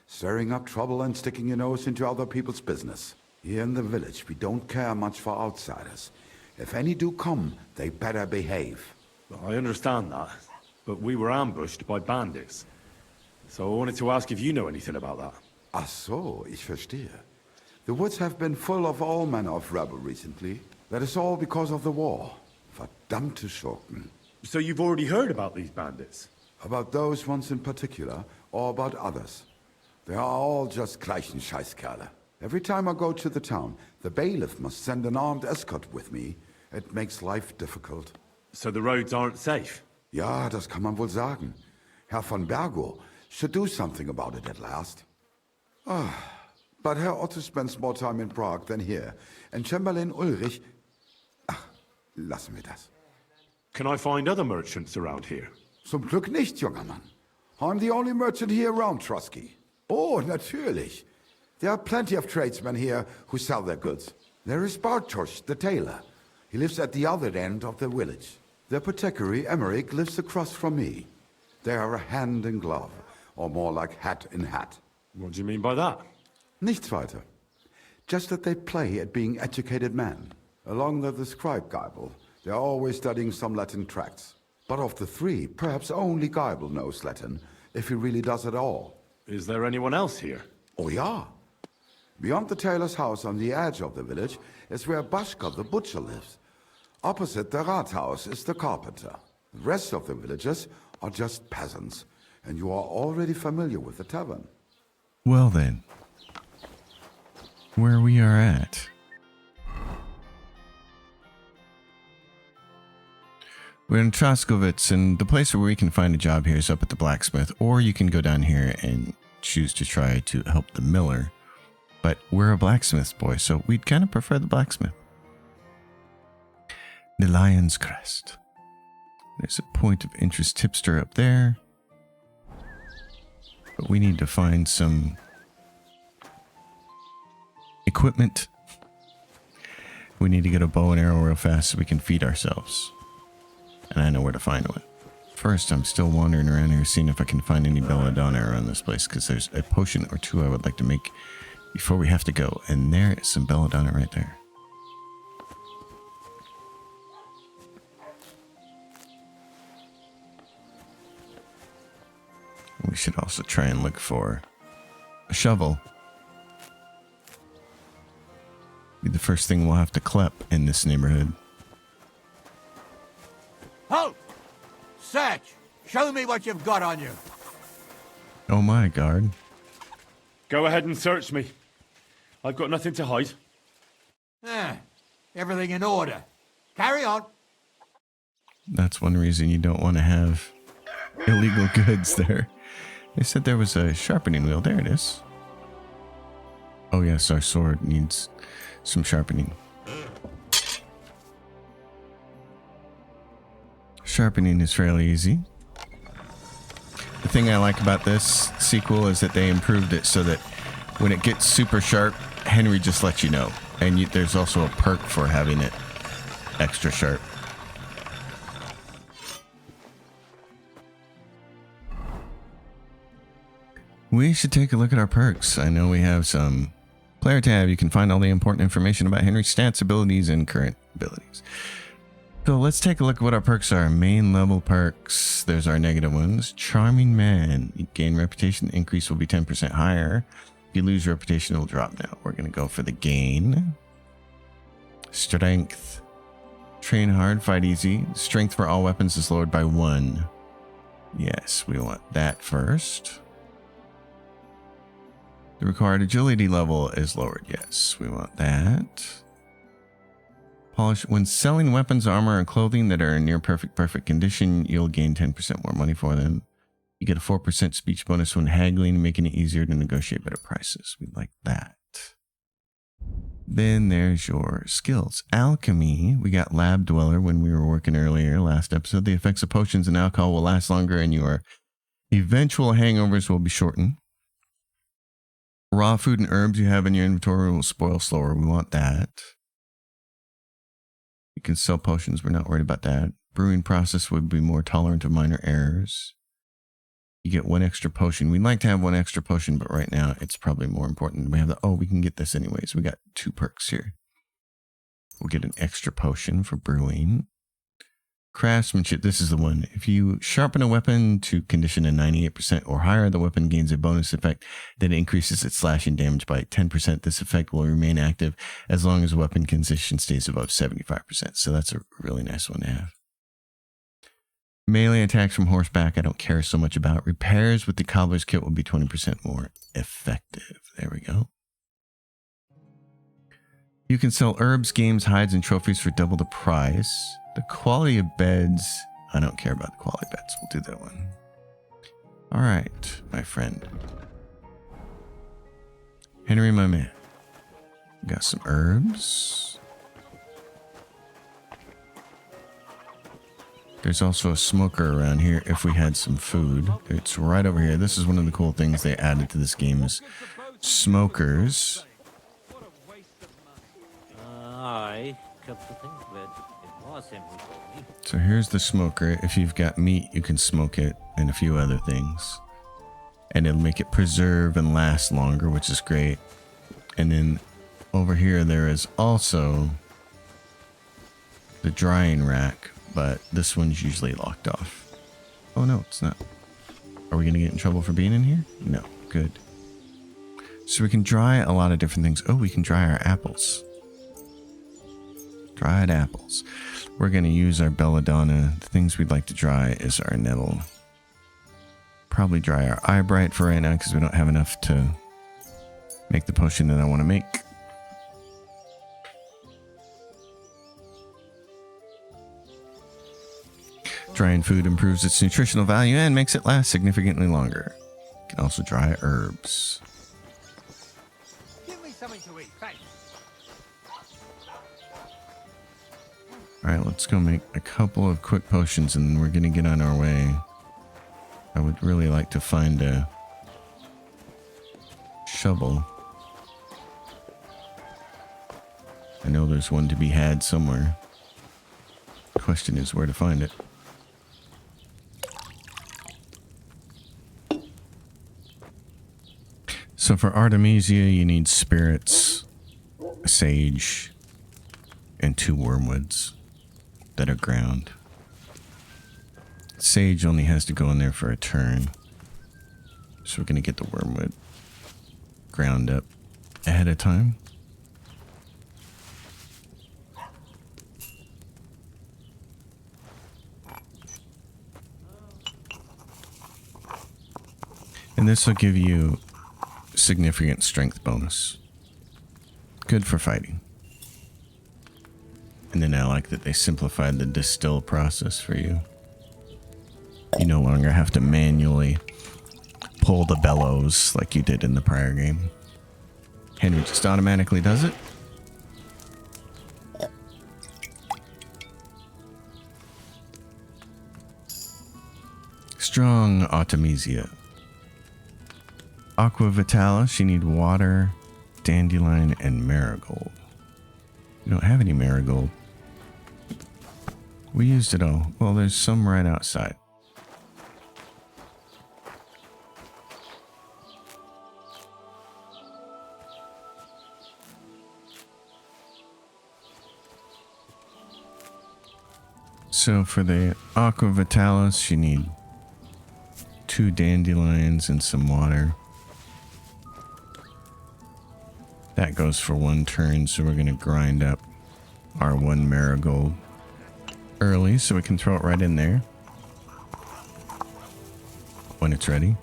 Stirring up trouble and sticking your nose into other people's business. Here in the village, we don't care much for outsiders. If any do come, they better behave. I understand that, but we were ambushed by bandits. So I wanted to ask if you know anything about that. Ach so, ich verstehe. The woods have been full of all manner of rebel recently. That is all because of the war. Verdammte Schurken. So you've already heard about these bandits? About those ones in particular, or about others? They are all just gleichen Scheißkerle. Every time I go to the town, the bailiff must send an armed escort with me. It makes life difficult. So the roads aren't safe? Ja, das kann man wohl sagen. Herr von Bergo should do something about it at last. But Herr Otto spends more time in Prague than here, and Chamberlain Ulrich... Ach, lassen wir das. Can I find other merchants around here? Zum Glück nicht, junger Mann. I'm the only merchant here around Trusky. Oh, natürlich. There are plenty of tradesmen here who sell their goods. There is Bartosz, the tailor. He lives at the other end of the village. The apothecary, Emmerich, lives across from me. They are hand in glove, or more like hat in hat. What do you mean by that? Nichts weiter. Just that they play at being educated men. Along with the scribe Geibel, they are always studying some Latin tracts. But of the three, perhaps only Geibel knows Latin, if he really does at all. Is there anyone else here? Oh, ja. Beyond the tailor's house on the edge of the village is where Bashka the butcher lives. Opposite the Rathaus is the carpenter. The rest of the villagers are just peasants, and you are already familiar with the tavern. Well then, where we are at. We're in Troskovitz, and the place where we can find a job here is up at the Blacksmith, or you can go down here and choose to try to help the miller. But we're a blacksmith boy, so we'd kind of prefer the blacksmith. The Lion's Crest. There's a point of interest tipster up there. But we need to find some equipment. We need to get a bow and arrow real fast so we can feed ourselves. And I know where to find one. First, I'm still wandering around here seeing if I can find any belladonna around this place, because there's a potion or two I would like to make before we have to go. And there is some belladonna right there. We should also try and look for a shovel. Be the first thing we'll have to clep in this neighborhood. Halt! Search! Show me what you've got on you. Oh my, guard. Go ahead and search me. I've got nothing to hide. Everything in order. Carry on. That's one reason you don't want to have illegal goods there. They said there was a sharpening wheel. There it is. Oh yes, our sword needs some sharpening. Sharpening is fairly easy. The thing I like about this sequel is that they improved it so that when it gets super sharp, Henry just lets you know. And there's also a perk for having it extra sharp. We should take a look at our perks. I know we have some player tab. You can find all the important information about Henry's stats, abilities, and current abilities. So let's take a look at what our perks are. Main level perks. There's our negative ones. Charming Man. You gain reputation. Increase will be 10% higher. If you lose reputation, it will drop now. We're going to go for the gain. Strength. Train hard, fight easy. Strength for all weapons is lowered by 1. Yes, we want that first. The required agility level is lowered. Yes, we want that. Polish. When selling weapons, armor, and clothing that are in near perfect condition, you'll gain 10% more money for them. You get a 4% speech bonus when haggling, making it easier to negotiate better prices. We like that. Then there's your skills. Alchemy. We got Lab Dweller when we were working earlier last episode. The effects of potions and alcohol will last longer, and your eventual hangovers will be shortened. Raw food and herbs you have in your inventory will spoil slower. We want that. You can sell potions. We're not worried about that. Brewing process would be more tolerant of minor errors. You get 1 extra potion. We'd like to have 1 extra potion, but right now it's probably more important. We have the, we can get this anyways. We got 2 perks here. We'll get an extra potion for brewing. Craftsmanship, this is the one. If you sharpen a weapon to condition of 98% or higher, the weapon gains a bonus effect that increases its slashing damage by 10%. This effect will remain active as long as the weapon condition stays above 75%. So that's a really nice one to have. Melee attacks from horseback I don't care so much about. Repairs with the cobbler's kit will be 20% more effective. There we go. You can sell herbs, games, hides, and trophies for double the price. The quality of beds, I don't care about the quality of beds. We'll do that one. All right, my friend. Henry, my man. Got some herbs. There's also a smoker around here if we had some food. It's right over here. This is one of the cool things they added to this game is smokers. Aye, come to think of it, it was him who told me. So here's the smoker. If you've got meat, you can smoke it and a few other things. And it'll make it preserve and last longer, which is great. And then over here, there is also the drying rack, but this one's usually locked off. Oh no, it's not. Are we going to get in trouble for being in here? No, good. So we can dry a lot of different things. Oh, we can dry our apples. Dried apples. We're going to use our belladonna. The things we'd like to dry is our nettle. Probably dry our eyebright for right now because we don't have enough to make the potion that I want to make. Drying food improves its nutritional value and makes it last significantly longer. You can also dry herbs. Give me something to eat, thanks. Alright, let's go make a couple of quick potions and then we're going to get on our way. I would really like to find a shovel. I know there's one to be had somewhere. The question is where to find it. So for Artemisia, you need spirits, a sage, and 2 wormwoods that are ground. Sage only has to go in there for a turn. So we're going to get the wormwood ground up ahead of time. And this will give you significant strength bonus. Good for fighting. And then I like that they simplified the distill process for you. You no longer have to manually pull the bellows like you did in the prior game. Henry just automatically does it. Strong Artemisia. Aqua Vitalis, you need water, dandelion, and marigold. You don't have any marigold. We used it all. Well, there's some right outside. So for the Aqua Vitalis, you need 2 dandelions and some water. That goes for 1 turn, so we're going to grind up our 1 marigold early so we can throw it right in there when it's ready.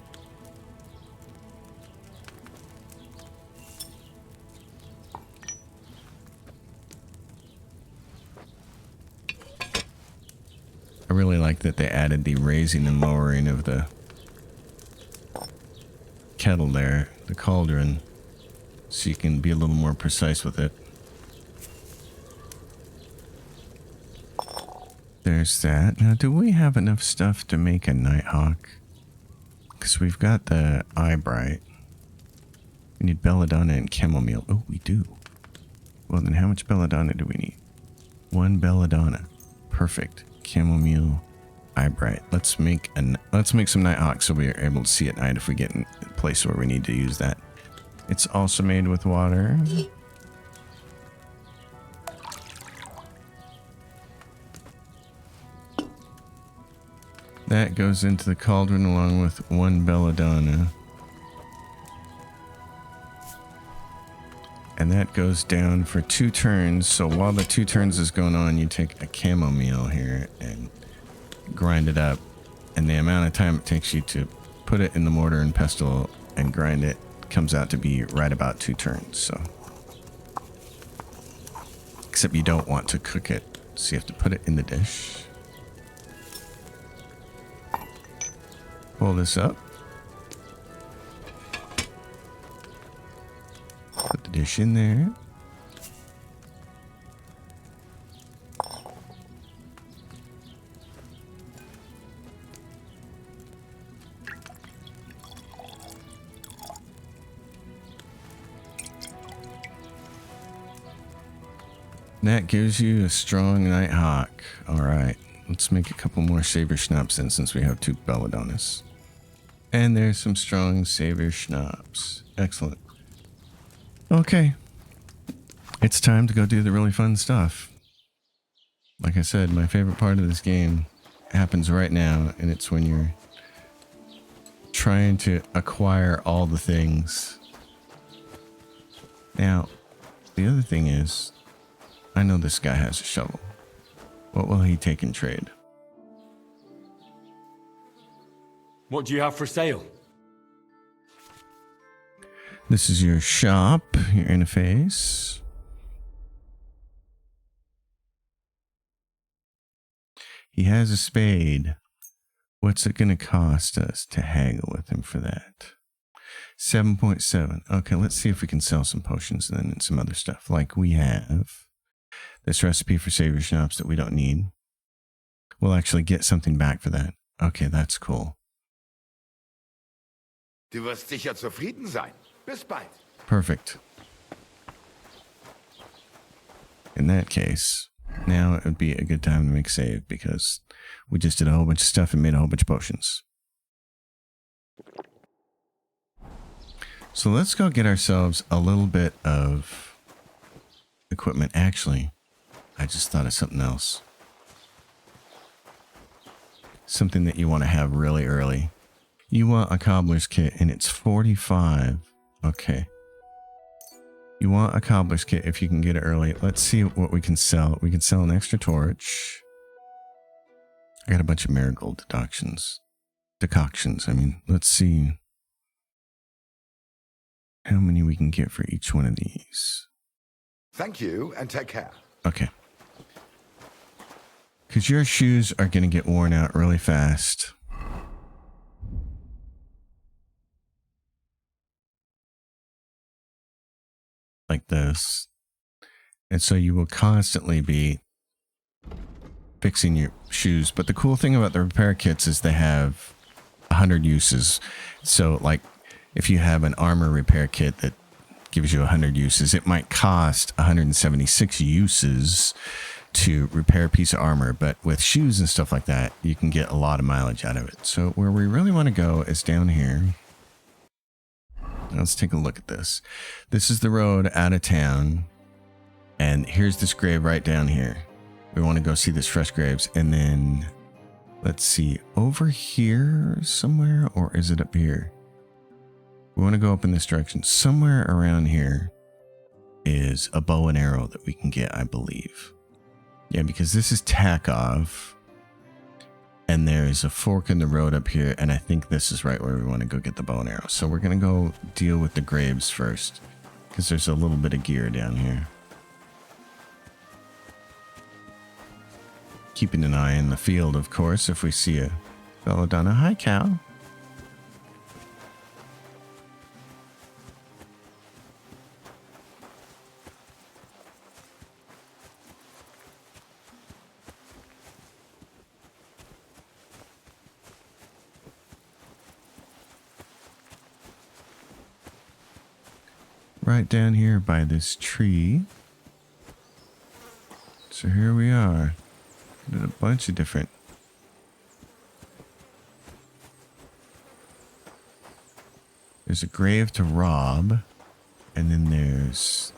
I really like that they added the raising and lowering of the kettle there, the cauldron, so you can be a little more precise with it. There's that. Now, do we have enough stuff to make a Nighthawk? Because we've got the eyebright. We need belladonna and chamomile. Oh, we do. Well, then how much belladonna do we need? 1 belladonna. Perfect. Chamomile, eyebright. Let's make some Nighthawks so we are able to see at night if we get in a place where we need to use that. It's also made with water. That goes into the cauldron along with 1 belladonna. And that goes down for 2 turns. So while the 2 turns is going on, you take a chamomile here and grind it up, and the amount of time it takes you to put it in the mortar and pestle and grind it comes out to be right about 2 turns. So, except you don't want to cook it, so you have to put it in the dish. Pull this up. Put the dish in there. That gives you a strong Night Hawk. Alright, let's make a couple more Saber Schnapps then, since we have 2 Belladonnas. And there's some strong Saber Schnapps. Excellent. Okay. It's time to go do the really fun stuff. Like I said, my favorite part of this game happens right now, and it's when you're trying to acquire all the things. Now, the other thing is, I know this guy has a shovel. What will he take in trade? What do you have for sale? This is your shop, your interface. He has a spade. What's it going to cost us to haggle with him for that? 7.7. Okay, let's see if we can sell some potions then and some other stuff. Like we have this recipe for Saber Schnapps that we don't need. We'll actually get something back for that. Okay, that's cool. Du wirst sicher zufrieden sein. Bis bald. Perfect. In that case, now it would be a good time to make save because we just did a whole bunch of stuff and made a whole bunch of potions. So let's go get ourselves a little bit of equipment. Actually, I just thought of something else. Something that you want to have really early. You want a cobbler's kit and it's 45. Okay. You want a cobbler's kit if you can get it early. Let's see what we can sell. We can sell an extra torch. I got a bunch of marigold decoctions. I mean, let's see how many we can get for each one of these. Thank you and take care. Okay. Because your shoes are going to get worn out really fast. Like this. And so you will constantly be fixing your shoes. But the cool thing about the repair kits is they have 100 uses. So like if you have an armor repair kit that gives you 100 uses, it might cost 176 uses to repair a piece of armor. But with shoes and stuff like that, you can get a lot of mileage out of it. So where we really want to go is down here. Let's take a look at this. This is the road out of town. And here's this grave right down here. We want to go see this fresh graves. And then, let's see, over here somewhere, or is it up here? We want to go up in this direction. Somewhere around here is a bow and arrow that we can get, I believe. Yeah, because this is Takov. And there's a fork in the road up here, and I think this is right where we want to go get the bow and arrow. So we're going to go deal with the graves first, because there's a little bit of gear down here. Keeping an eye in the field, of course, if we see a belladonna. Hi, cow. Right down here by this tree. So here we are. Did a bunch of different. There's a grave to rob. And then there's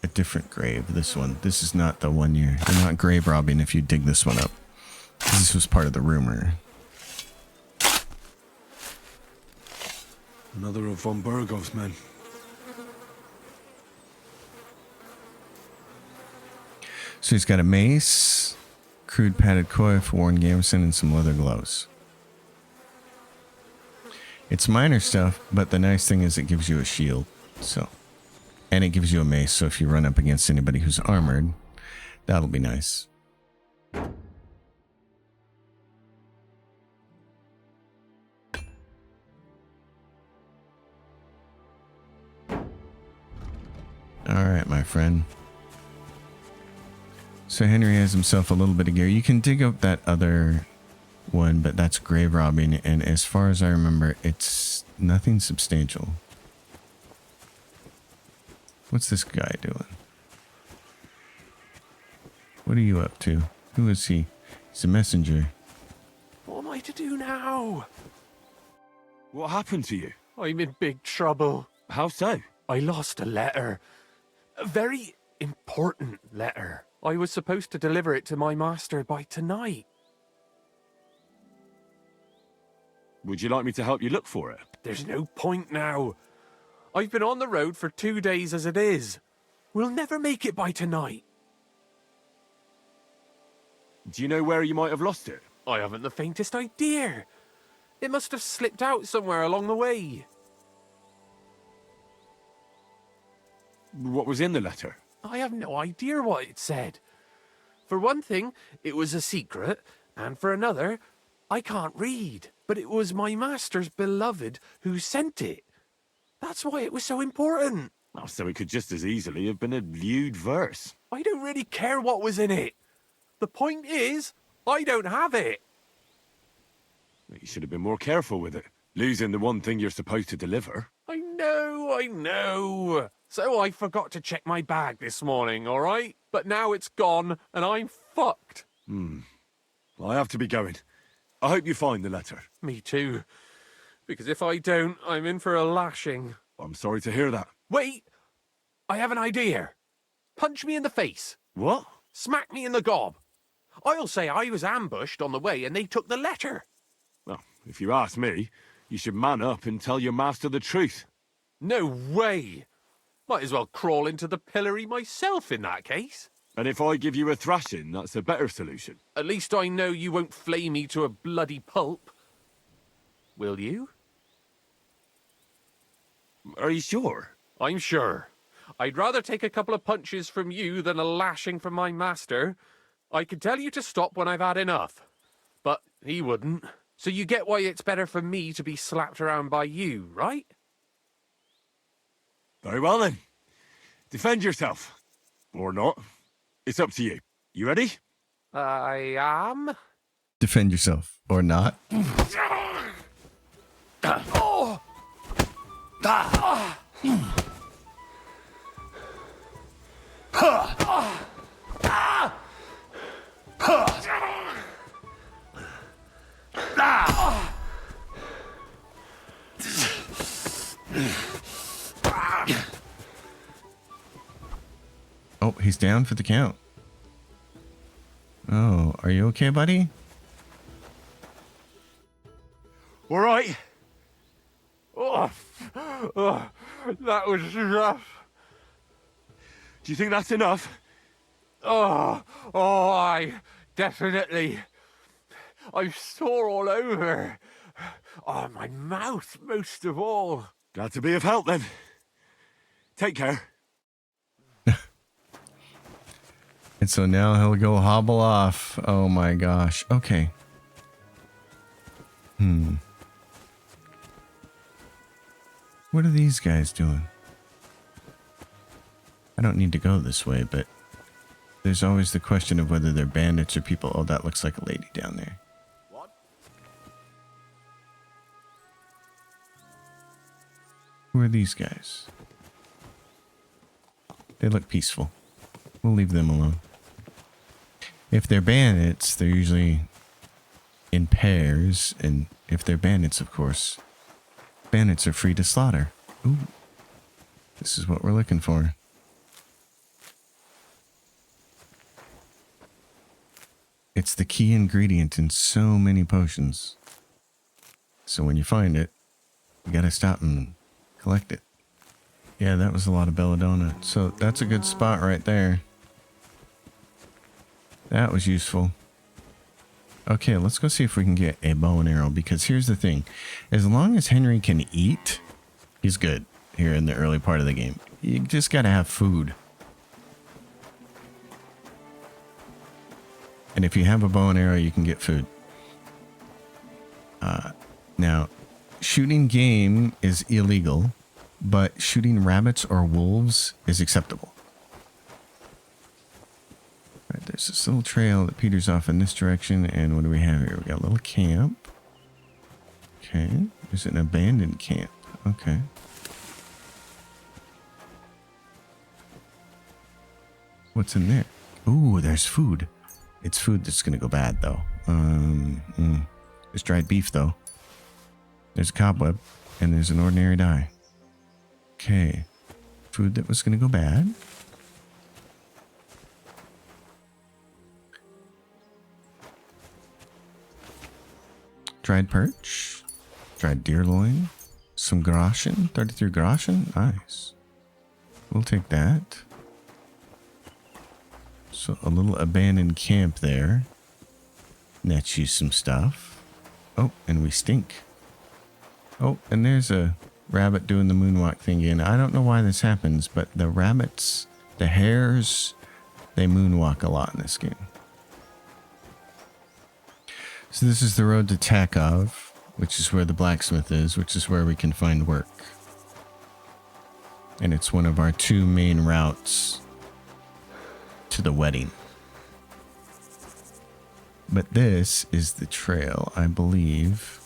a different grave. This one. This is not the one you're not grave robbing if you dig this one up. This was part of the rumor. Another of von Burgov's men. So he's got a mace, crude padded coif, worn gambeson, and some leather gloves. It's minor stuff, but the nice thing is it gives you a shield, so. And it gives you a mace, so if you run up against anybody who's armored, that'll be nice. Alright, my friend. So Henry has himself a little bit of gear. You can dig up that other one, but that's grave robbing, and as far as I remember, it's nothing substantial. What's this guy doing? What are you up to? Who is he? He's a messenger. What am I to do now? What happened to you? I'm in big trouble. How so? I lost a letter. A very important letter. I was supposed to deliver it to my master by tonight. Would you like me to help you look for it? There's no point now. I've been on the road for 2 days as it is. We'll never make it by tonight. Do you know where you might have lost it? I haven't the faintest idea. It must have slipped out somewhere along the way. What was in the letter? I have no idea what it said. For one thing, it was a secret, and for another, I can't read. But it was my master's beloved who sent it. That's why it was so important. Oh, so it could just as easily have been a lewd verse. I don't really care what was in it. The point is, I don't have it. You should have been more careful with it. Losing the one thing you're supposed to deliver. I know. So I forgot to check my bag this morning, all right? But now it's gone, and I'm fucked. Well, I have to be going. I hope you find the letter. Me too. Because if I don't, I'm in for a lashing. I'm sorry to hear that. Wait! I have an idea. Punch me in the face. What? Smack me in the gob. I'll say I was ambushed on the way and they took the letter. Well, if you ask me, you should man up and tell your master the truth. No way! Might as well crawl into the pillory myself in that case. And if I give you a thrashing, that's a better solution. At least I know you won't flay me to a bloody pulp. Will you? Are you sure? I'm sure. I'd rather take a couple of punches from you than a lashing from my master. I could tell you to stop when I've had enough. But he wouldn't. So you get why it's better for me to be slapped around by you, right? Very well then. Defend yourself. Or not. It's up to you. You ready? I am. Defend yourself. Or not. Oh, he's down for the count. Oh, are you okay, buddy? All right. That was rough. Do you think that's enough? I definitely. I'm sore all over. Oh, my mouth most of all. Glad to be of help then. Take care. And so now he'll go hobble off. Oh my gosh. Okay. What are these guys doing? I don't need to go this way, but there's always the question of whether they're bandits or people. Oh, that looks like a lady down there. What? Who are these guys? They look peaceful. We'll leave them alone. If they're bandits, they're usually in pairs, and if they're bandits, of course, bandits are free to slaughter. Ooh. This is what we're looking for. It's the key ingredient in so many potions. So when you find it, you gotta stop and collect it. Yeah, that was a lot of belladonna. So that's a good spot right there. That was useful. Okay, let's go see if we can get a bow and arrow, because here's the thing. As long as Henry can eat, he's good here in the early part of the game. You just gotta have food. And if you have a bow and arrow, you can get food. Now, shooting game is illegal, but shooting rabbits or wolves is acceptable. Right, there's this little trail that peters off in this direction, and what do we have here? We got a little camp. Okay, there's an abandoned camp. Okay. What's in there? Ooh, there's food. It's food that's gonna go bad, though. There's dried beef, though. There's a cobweb, and there's an ordinary dye. Okay. Food that was gonna go bad. Dried perch. Dried deer loin. Some groschen. 33 groschen. Nice. We'll take that. So a little abandoned camp there. Nets you some stuff. Oh, and we stink. Oh, and there's a rabbit doing the moonwalk thing again. I don't know why this happens, but the rabbits, the hares, they moonwalk a lot in this game. So this is the road to Takov, which is where the blacksmith is, which is where we can find work. And it's one of our 2 main routes to the wedding. But this is the trail, I believe.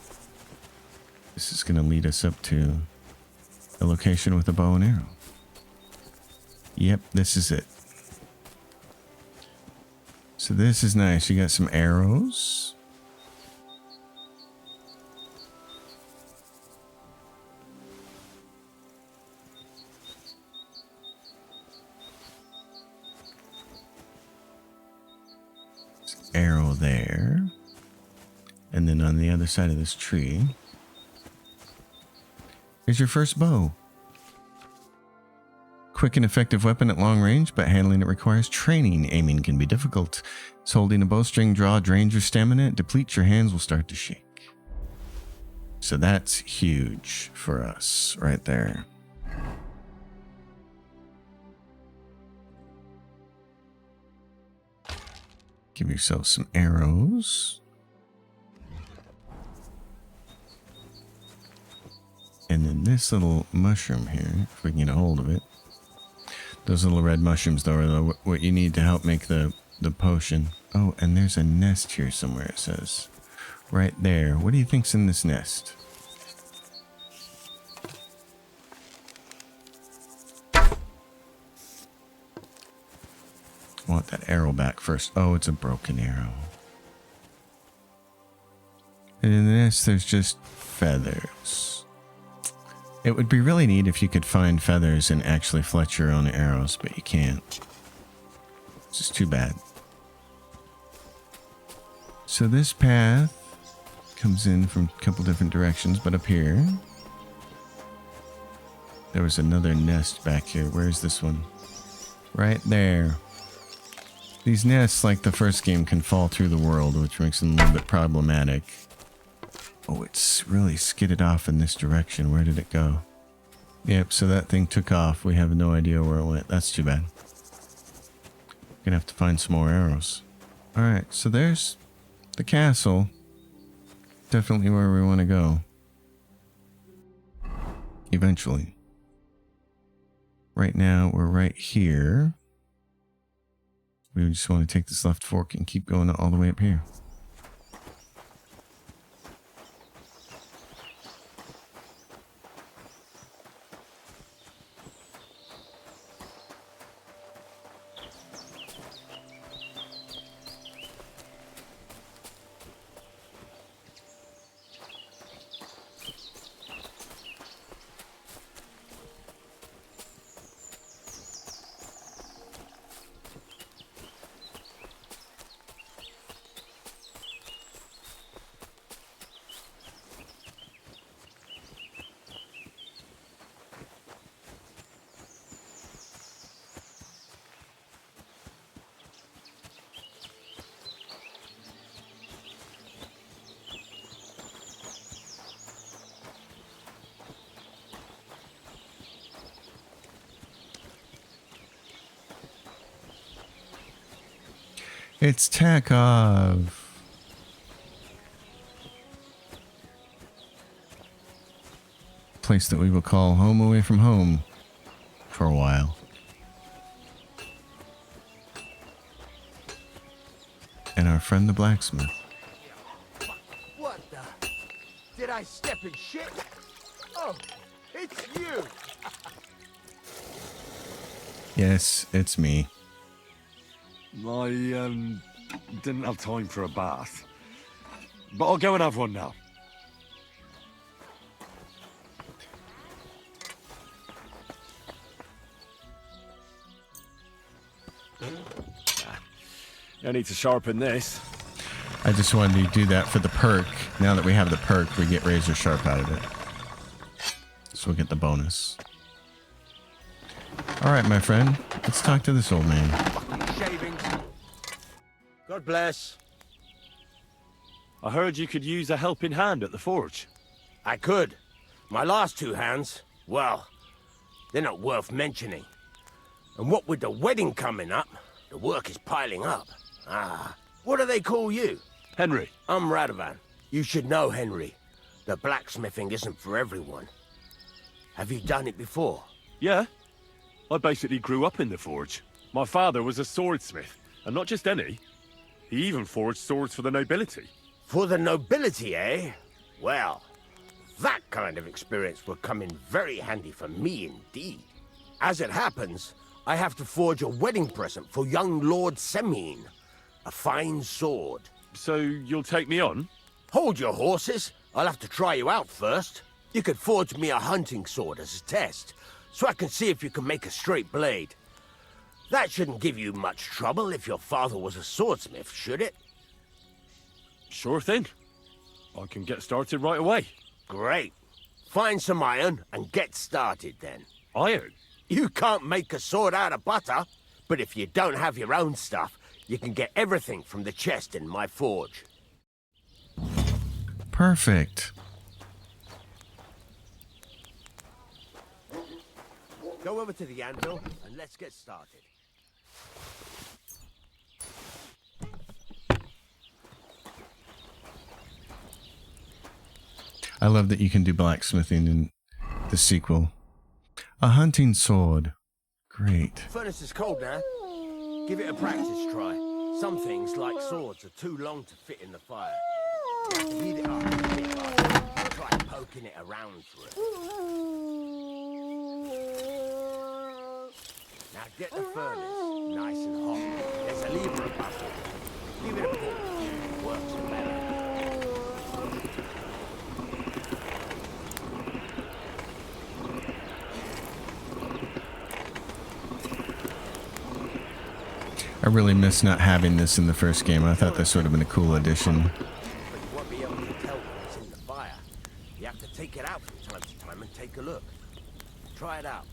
This is going to lead us up to a location with a bow and arrow. Yep, this is it. So this is nice. You got some arrows. Arrow there. And then on the other side of this tree is your first bow. Quick and effective weapon at long range, but handling it requires training. Aiming can be difficult. As holding a bowstring draw drains your stamina, it depletes your hands, will start to shake. So that's huge for us right there. Give yourself some arrows. And then this little mushroom here, if we can get a hold of it. Those little red mushrooms, though, are what you need to help make the potion. Oh, and there's a nest here somewhere, it says. Right there. What do you think's in this nest? I want that arrow back first. Oh, it's a broken arrow. And in the nest, there's just feathers. It would be really neat if you could find feathers and actually fletch your own arrows, but you can't. It's just too bad. So this path comes in from a couple different directions, but up here, there was another nest back here. Where's this one? Right there. These nests, like the first game, can fall through the world, which makes them a little bit problematic. Oh, it's really skidded off in this direction. Where did it go? Yep, so that thing took off. We have no idea where it went. That's too bad. Gonna have to find some more arrows. Alright, so there's the castle. Definitely where we want to go. Eventually. Right now, we're right here. We just want to take this left fork and keep going all the way up here. It's Takov. Place that we will call home away from home for a while. And our friend the blacksmith. What the? Did I step in shit? Oh, it's you! Yes, it's me. I, didn't have time for a bath. But I'll go and have one now. No need to sharpen this. I just wanted to do that for the perk. Now that we have the perk, we get razor sharp out of it. So we'll get the bonus. Alright, my friend. Let's talk to this old man. Shavings. God bless. I heard you could use a helping hand at the forge. I could. My last two hands, well, they're not worth mentioning. And what with the wedding coming up, the work is piling up. What do they call you? Henry. I'm Radovan. You should know, Henry. The blacksmithing isn't for everyone. Have you done it before? Yeah. I basically grew up in the forge. My father was a swordsmith, and not just any. He even forged swords for the nobility. For the nobility, eh? Well, that kind of experience would come in very handy for me indeed. As it happens, I have to forge a wedding present for young Lord Semine. A fine sword. So you'll take me on? Hold your horses. I'll have to try you out first. You could forge me a hunting sword as a test, so I can see if you can make a straight blade. That shouldn't give you much trouble if your father was a swordsmith, should it? Sure thing. I can get started right away. Great. Find some iron and get started then. Iron? You can't make a sword out of butter, but if you don't have your own stuff, you can get everything from the chest in my forge. Perfect. Go over to the anvil and let's get started. I love that you can do blacksmithing in the sequel. A hunting sword. Great. Furnace is cold now. Give it a practice try. Some things, like swords, are too long to fit in the fire. You have to heat it up a bit and try poking it around for it. Now get the furnace nice and hot. There's a lever above it. Give it a pull. It works better. I really miss not having this in the first game. I thought this would have been a cool addition. But you won't be able to tell when it's in the fire. You have to take it out from time to time and take a look. Try it out.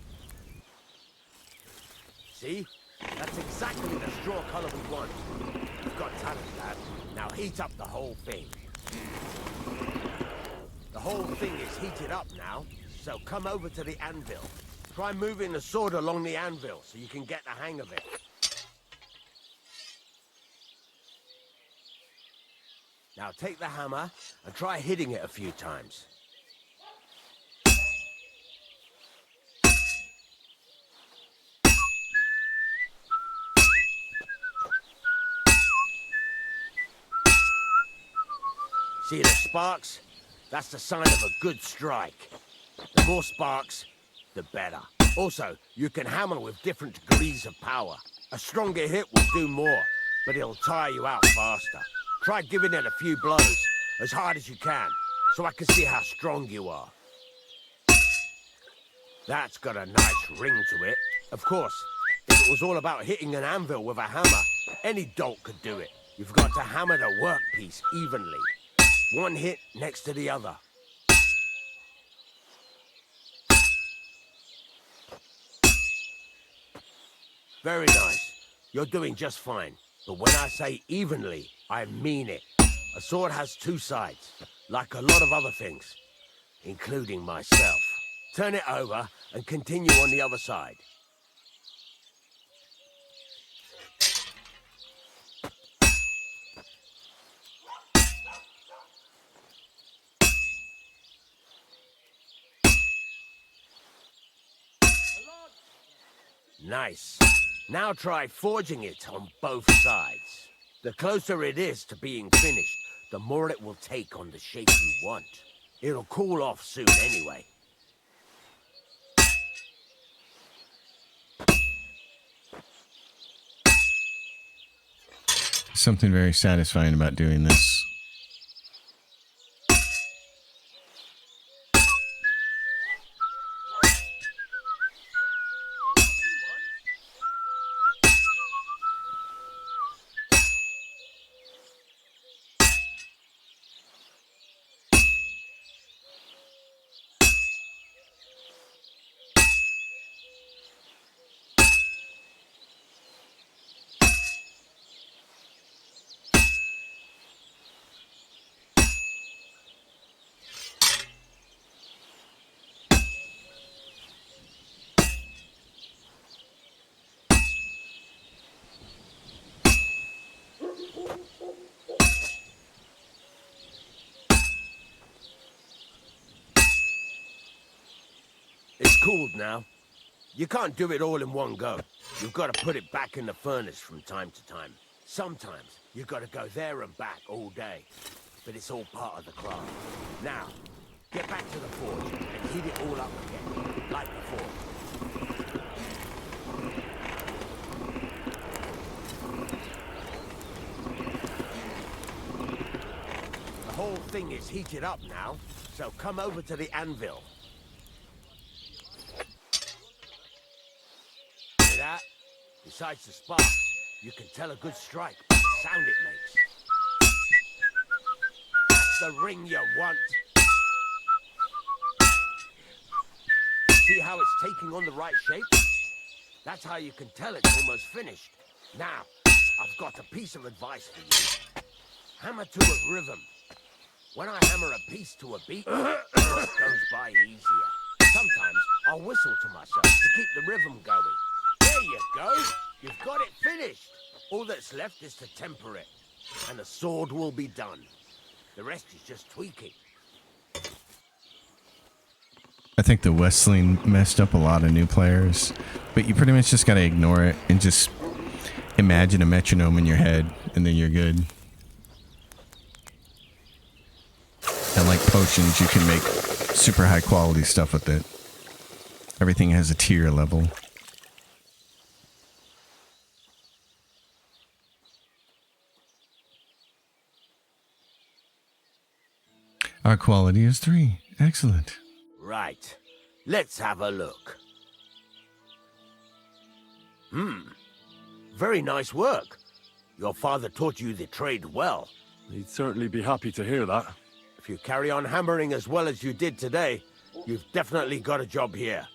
See? That's exactly the straw color we want. You've got talent, lad. Now heat up the whole thing. The whole thing is heated up now, so come over to the anvil. Try moving the sword along the anvil so you can get the hang of it. Now take the hammer and try hitting it a few times. See the sparks? That's the sign of a good strike. The more sparks, the better. Also, you can hammer with different degrees of power. A stronger hit will do more, but it'll tire you out faster. Try giving it a few blows, as hard as you can, so I can see how strong you are. That's got a nice ring to it. Of course, if it was all about hitting an anvil with a hammer, any dolt could do it. You've got to hammer the workpiece evenly. One hit next to the other. Very nice. You're doing just fine. But when I say evenly, I mean it. A sword has two sides, like a lot of other things, including myself. Turn it over and continue on the other side. Nice. Now try forging it on both sides. The closer it is to being finished, the more it will take on the shape you want. It'll cool off soon anyway. Something very satisfying about doing this. It's cooled now. You can't do it all in one go. You've got to put it back in the furnace from time to time. Sometimes you've got to go there and back all day. But it's all part of the craft. Now, get back to the forge and heat it all up again, like before. The whole thing is heated up now, so come over to the anvil. Hear that? Besides the sparks, you can tell a good strike by the sound it makes. That's the ring you want. See how it's taking on the right shape? That's how you can tell it's almost finished. Now, I've got a piece of advice for you. Hammer to a rhythm. When I hammer a piece to a beat, the work goes by easier. Sometimes I'll whistle to myself to keep the rhythm going. There you go. You've got it finished. All that's left is to temper it, and the sword will be done. The rest is just tweaking. I think the Wrestling messed up a lot of new players, but you pretty much just gotta ignore it and just imagine a metronome in your head, and then you're good. And like potions, you can make super high quality stuff with it. Everything has a tier level. Our quality is 3. Excellent. Right. Let's have a look. Very nice work. Your father taught you the trade well. He'd certainly be happy to hear that. If you carry on hammering as well as you did today, you've definitely got a job here.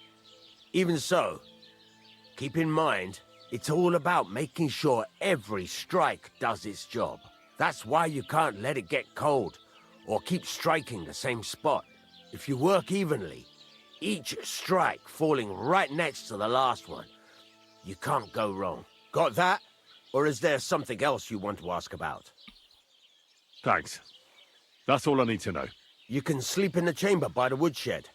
Even so, keep in mind, it's all about making sure every strike does its job. That's why you can't let it get cold, or keep striking the same spot. If you work evenly, each strike falling right next to the last one, you can't go wrong. Got that? Or is there something else you want to ask about? Thanks. That's all I need to know. You can sleep in the chamber by the woodshed.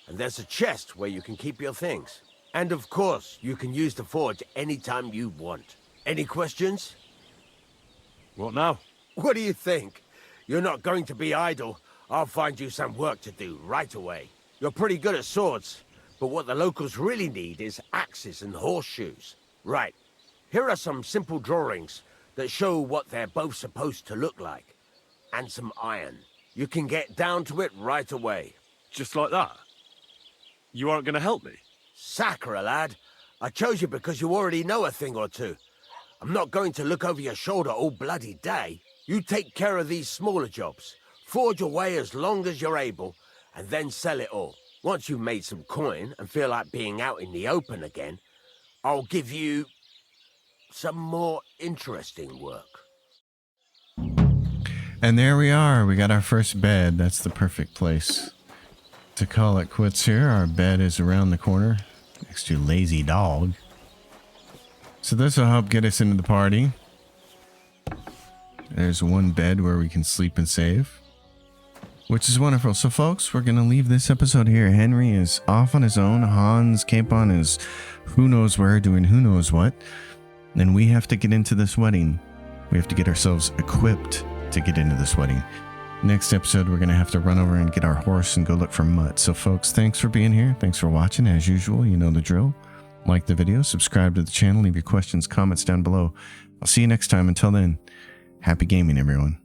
And there's a chest where you can keep your things. And of course, you can use the forge anytime you want. Any questions? What now? What do you think? You're not going to be idle. I'll find you some work to do right away. You're pretty good at swords, but what the locals really need is axes and horseshoes. Right. Here are some simple drawings that show what they're both supposed to look like. And some iron. You can get down to it right away. Just like that? You aren't going to help me? Sacre, lad. I chose you because you already know a thing or two. I'm not going to look over your shoulder all bloody day. You take care of these smaller jobs. Forge away as long as you're able, and then sell it all. Once you've made some coin and feel like being out in the open again, I'll give you some more interesting work. And there we are. We got our first bed. That's the perfect place to call it quits here. Our bed is around the corner next to Lazy Dog. So this will help get us into the party. There's one bed where we can sleep and save. Which is wonderful. So, folks, we're going to leave this episode here. Henry is off on his own. Hans Capon is who knows where, doing who knows what. And we have to get into this wedding. We have to get ourselves equipped to get into this wedding. Next episode, we're going to have to run over and get our horse and go look for Mutt. So, folks, thanks for being here. Thanks for watching. As usual, you know the drill. Like the video, subscribe to the channel, leave your questions, comments down below. I'll see you next time. Until then, happy gaming, everyone.